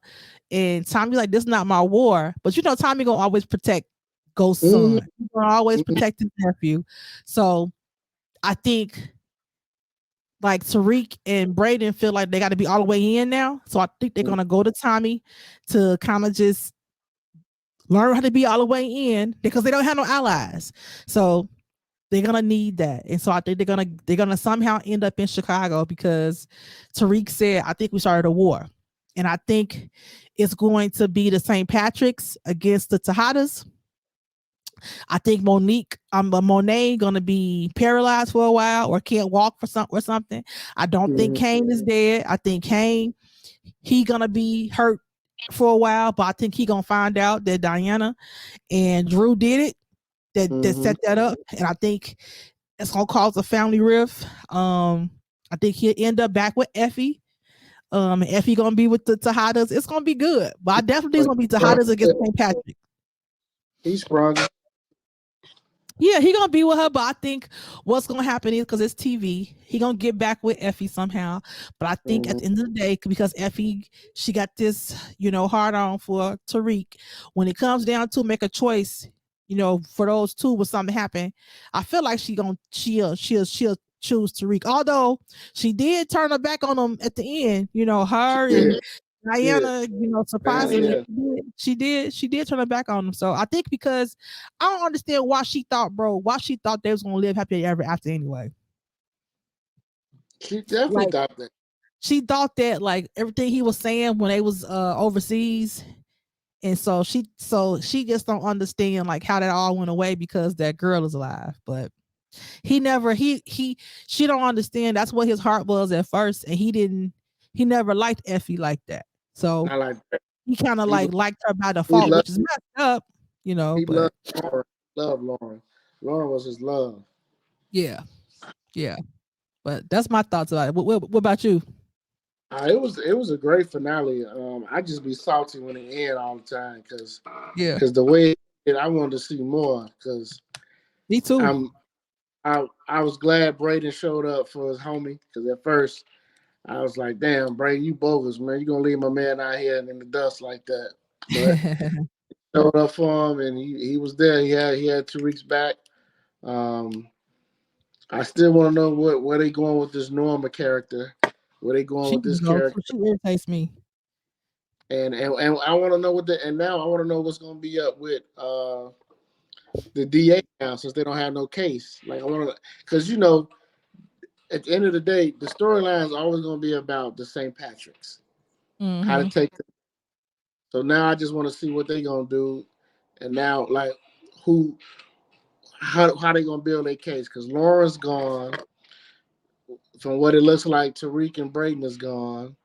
And Tommy like, this is not my war. But Tommy gonna always protect Ghost Mhm, son. He's gonna always mhm, protect his nephew. So I think like Tariq and Braden feel like they got to be all the way in now. So I think they're mhm. gonna go to Tommy to kind of just learn how to be all the way in because they don't have no allies. So they're gonna need that, and so I think they're gonna somehow end up in Chicago because Tariq said, "I think we started a war," and I think it's going to be the St. Patrick's against the Tejadas. I think Monet gonna be paralyzed for a while or can't walk for something. I don't think Mhm. Kane is dead. I think Kane he gonna be hurt for a while, but I think he gonna find out that Diana and Drew did it. That Mhm. set that up, and I think it's gonna cause a family rift. I think he'll end up back with Effie. And Effie gonna be with the Tejadas. It's gonna be good, but I definitely think But it's gonna be Tejadas against St. Patrick. he sprung. Yeah, he gonna be with her, but I think what's gonna happen is because it's TV, he gonna get back with Effie somehow. But I think at Mhm. the end of the day, because Effie she got this, hard on for Tariq. When it comes down to make a choice, for those two, when something happen, I feel like she'll choose Tariq. Although she did turn her back on him at the end, her and Yeah, yeah, Diana, man, surprisingly, yeah. she did turn her back on him. So I think because I don't understand why she thought they was gonna live happy ever after anyway. She definitely Like thought that. she thought that like everything he was saying when they was overseas, and so she just don't understand like how that all went away because that girl is alive. But he never he she don't understand that's what his heart was at first, and he never liked Effie like that. So Not like that. he kind of He like liked her by he default, loved which is messed up, he but loved Lauren. Loved Lauren. Lauren was his love. yeah, yeah. But that's my thoughts about it. What about you? It was a great finale. I just be salty when it end all the time Yeah, because the way I wanted to see more because me too. I'm I was glad Braden showed up for his homie because at first I was like, damn, Braden, you bogus, man. You gonna leave my man out here in the dust like that? But showed up for him and he was there. He had 2 weeks back. Um, I still want to know where they going with this Norma character. Where they going She with can this go too. character? She irritates me. And I want to know and now I want to know what's going to be up with the DA now since they don't have no case. Like I want to because at the end of the day the storyline is always going to be about the St. Patrick's how to Mm-hmm. take. So now I just want to see what they going to do, and now like who how they going to build their case because Lauren's gone. From what it looks like, Tariq and Braden is gone.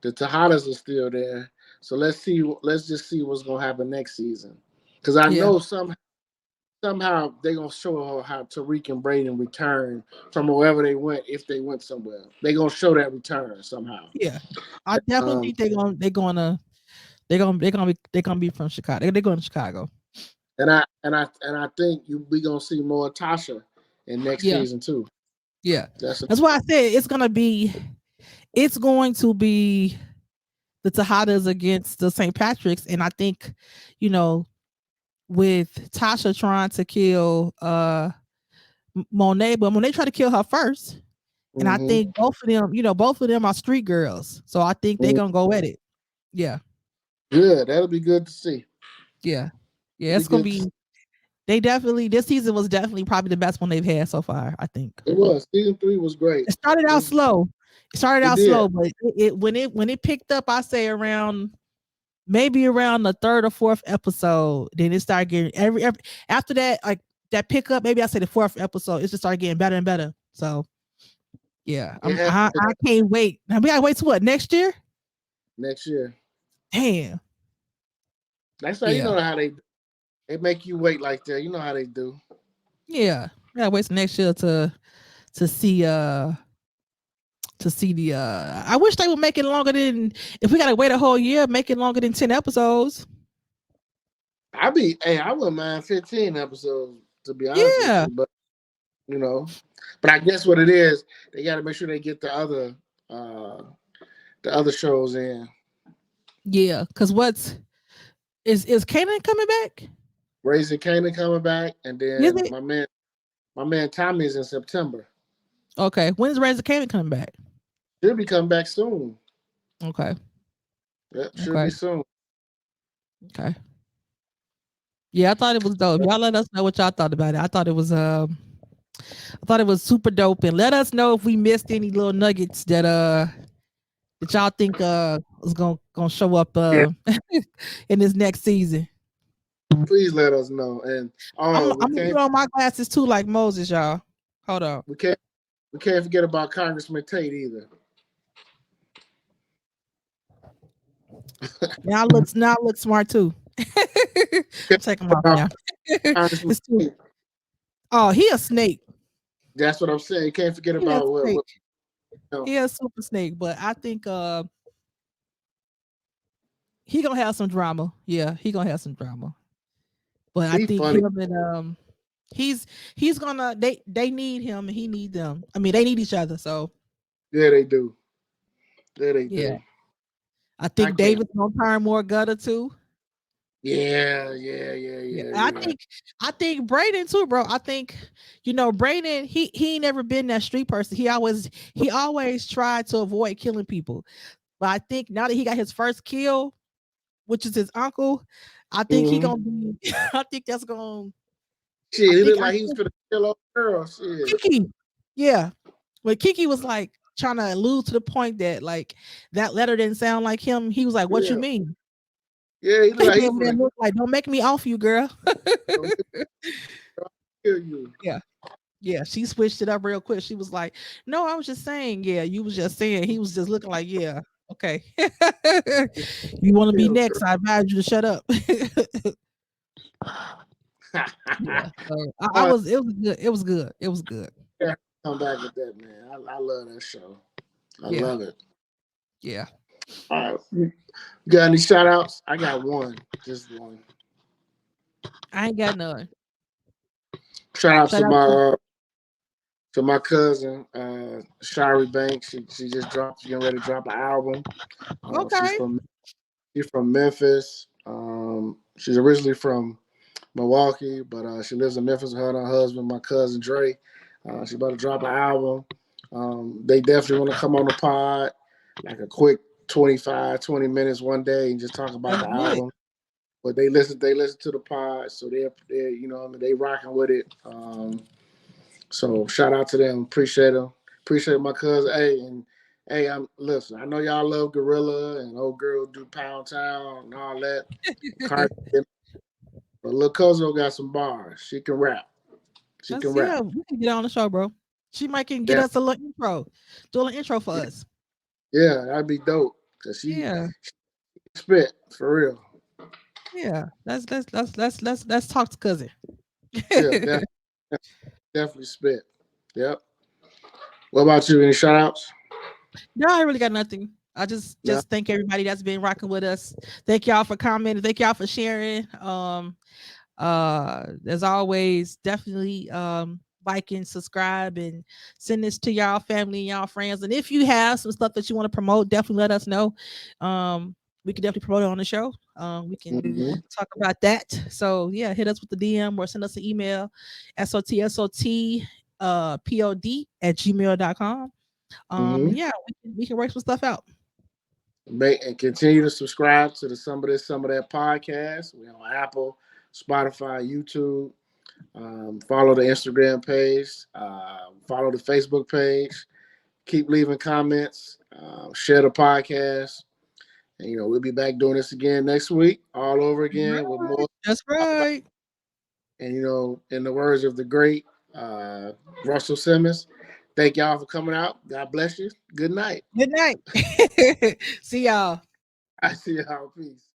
The Tejadas are still there. So let's see. Let's just see what's gonna happen next season. Because I Yeah. know somehow they gonna show how Tariq and Braden return from wherever they went if they went somewhere. They gonna show that return somehow. Yeah. I definitely Um, think they're gonna be from Chicago. They're going to Chicago. and I think we gonna see more Tasha in next Yeah. season too. Yeah. That's That's why I said it's going to be the Tejadas against the St. Patrick's. And I think, you know, with Tasha trying to kill Monet, but Monet tried to kill her first. And I hmm think both of them are street girls. So I think they're gonna go at it. Yeah. good. That'll be good to see. Yeah. Yeah. It'll be It's gonna good to see. be they definitely this season was definitely probably the best one they've had so far, I think. It was season 3 was great. It started out slow. It started It out did. slow, but when it picked up, I say around maybe around the third or fourth episode, then it started getting every after that, like that pickup, maybe I say the fourth episode, it just started getting better and better. So yeah, It has I can't wait. Now we gotta wait to what next year? next year. Damn. That's how you Yeah. know how they make you wait like that. You know how they do. Yeah. We gotta wait till next year to see the I wish they would make it longer than if we gotta wait a whole year, make it longer than 10 episodes. I wouldn't mind 15 episodes to be honest with Yeah. you, but you know, but I guess what it is, they got to make sure they get uh the other shows in. Yeah. Cause what's is Kanan coming back? Raising Canaan coming back, and Is then it? my man Tommy's in September. Okay. When is Razor Kanan coming back? Should be coming back soon. Okay. Yep, should Okay. be soon. Okay. Yeah, I thought it was dope. Y'all let us know what y'all thought about it. I thought it was super dope, and let us know if we missed any little nuggets that y'all think is gonna show up Yeah, in this next season. please let us know. And I'm gonna put on my glasses too, like Moses, y'all. Hold on. we can't we can't forget about Congressman Tate either. Now I look smart too. I'm taking them off About now. Congressman It's too. Tate. Oh, he a snake. That's what I'm saying. You can't forget He a about what snake. you know. He a super snake. But I think he gonna have some drama. Yeah, he gonna have some drama. But I He think funny. him and he's he's gonna they need him and he need them. I mean, they need each other. So Yeah, they do. Yeah, they yeah, do. I I think can't. David's gonna turn more gutter too. Yeah, yeah, yeah, Yeah, yeah, yeah. I think Braden too, bro. I think Braden. He ain't never been that street person. He always tried to avoid killing people. But I think now that he got his first kill, which is his uncle, I think he Mm-hmm. gonna be. I think that's gonna. Shit, I he think looked like he was gonna kill old girl. Shit. Kiki. Yeah, but Kiki was like trying to allude to the point that like that letter didn't sound like him. He was like, "What you Yeah, mean?" yeah, he looked He like he gave was me that gonna look like, "Don't make me off you, girl." kill you. Yeah. Yeah, she switched it up real quick. She was like, "No, I was just saying, yeah, you was just saying." He was just looking like, "Yeah, okay." You want to be Kill next? I advise you to shut up. girl. Yeah, so I Oh, was. It was good. It was good. It was good. yeah, come back with that, man. I love that show. I Yeah, love it. yeah. All right. You got any shout outs? I got one. Just one. I ain't got none. Shout out Shout out to to my cousin, Shari Banks. She just getting ready to drop an album. She's okay. from Memphis. She's originally from Milwaukee, but she lives in Memphis with her and her husband, my cousin Dre. She's about to drop an album. They definitely want to come on the pod, like a quick 25, 20 minutes one day and just talk about Let's the do it. album. But they listen to the pod, so they're they rocking with it. So shout out to them. Appreciate them. Appreciate my cousin. Hey, and hey, I'm listen. I know y'all love Gorilla and old girl do Pound Town and all that. Cardi, but Lil Cozo got some bars. She can rap. She can Let's rap. yeah. We can get on the show, bro. She might can get Yeah, us a little intro. Do a little intro for us. yeah, that'd be dope. Cause she Yeah, spit for real. yeah. Let's talk to cousin. Yeah, definitely spit. Yep. What about you? Any shout outs? No, I really got nothing. I just No. just thank everybody that's been rocking with us. Thank y'all for commenting. Thank y'all for sharing. As always, definitely like and subscribe and send this to y'all family and y'all friends. And if you have some stuff that you want to promote, definitely let us know. We can definitely promote it on the show. We can Mm-hmm. talk about that. So yeah, hit us with the DM or send us an email, sotsot pod at gmail.com. Mm-hmm. Yeah, we can work some stuff out. And continue to subscribe to the Some of That podcast. We're on Apple, Spotify, YouTube. Follow the Instagram page. Follow the Facebook page. Keep leaving comments. Share the podcast. And, we'll be back doing this again next week, all over again with more Right. That's to talk about. right. And, in the words of the great uh, Russell Simmons, thank y'all for coming out. God bless you. Good night. Good night. See y'all. I see y'all. Peace.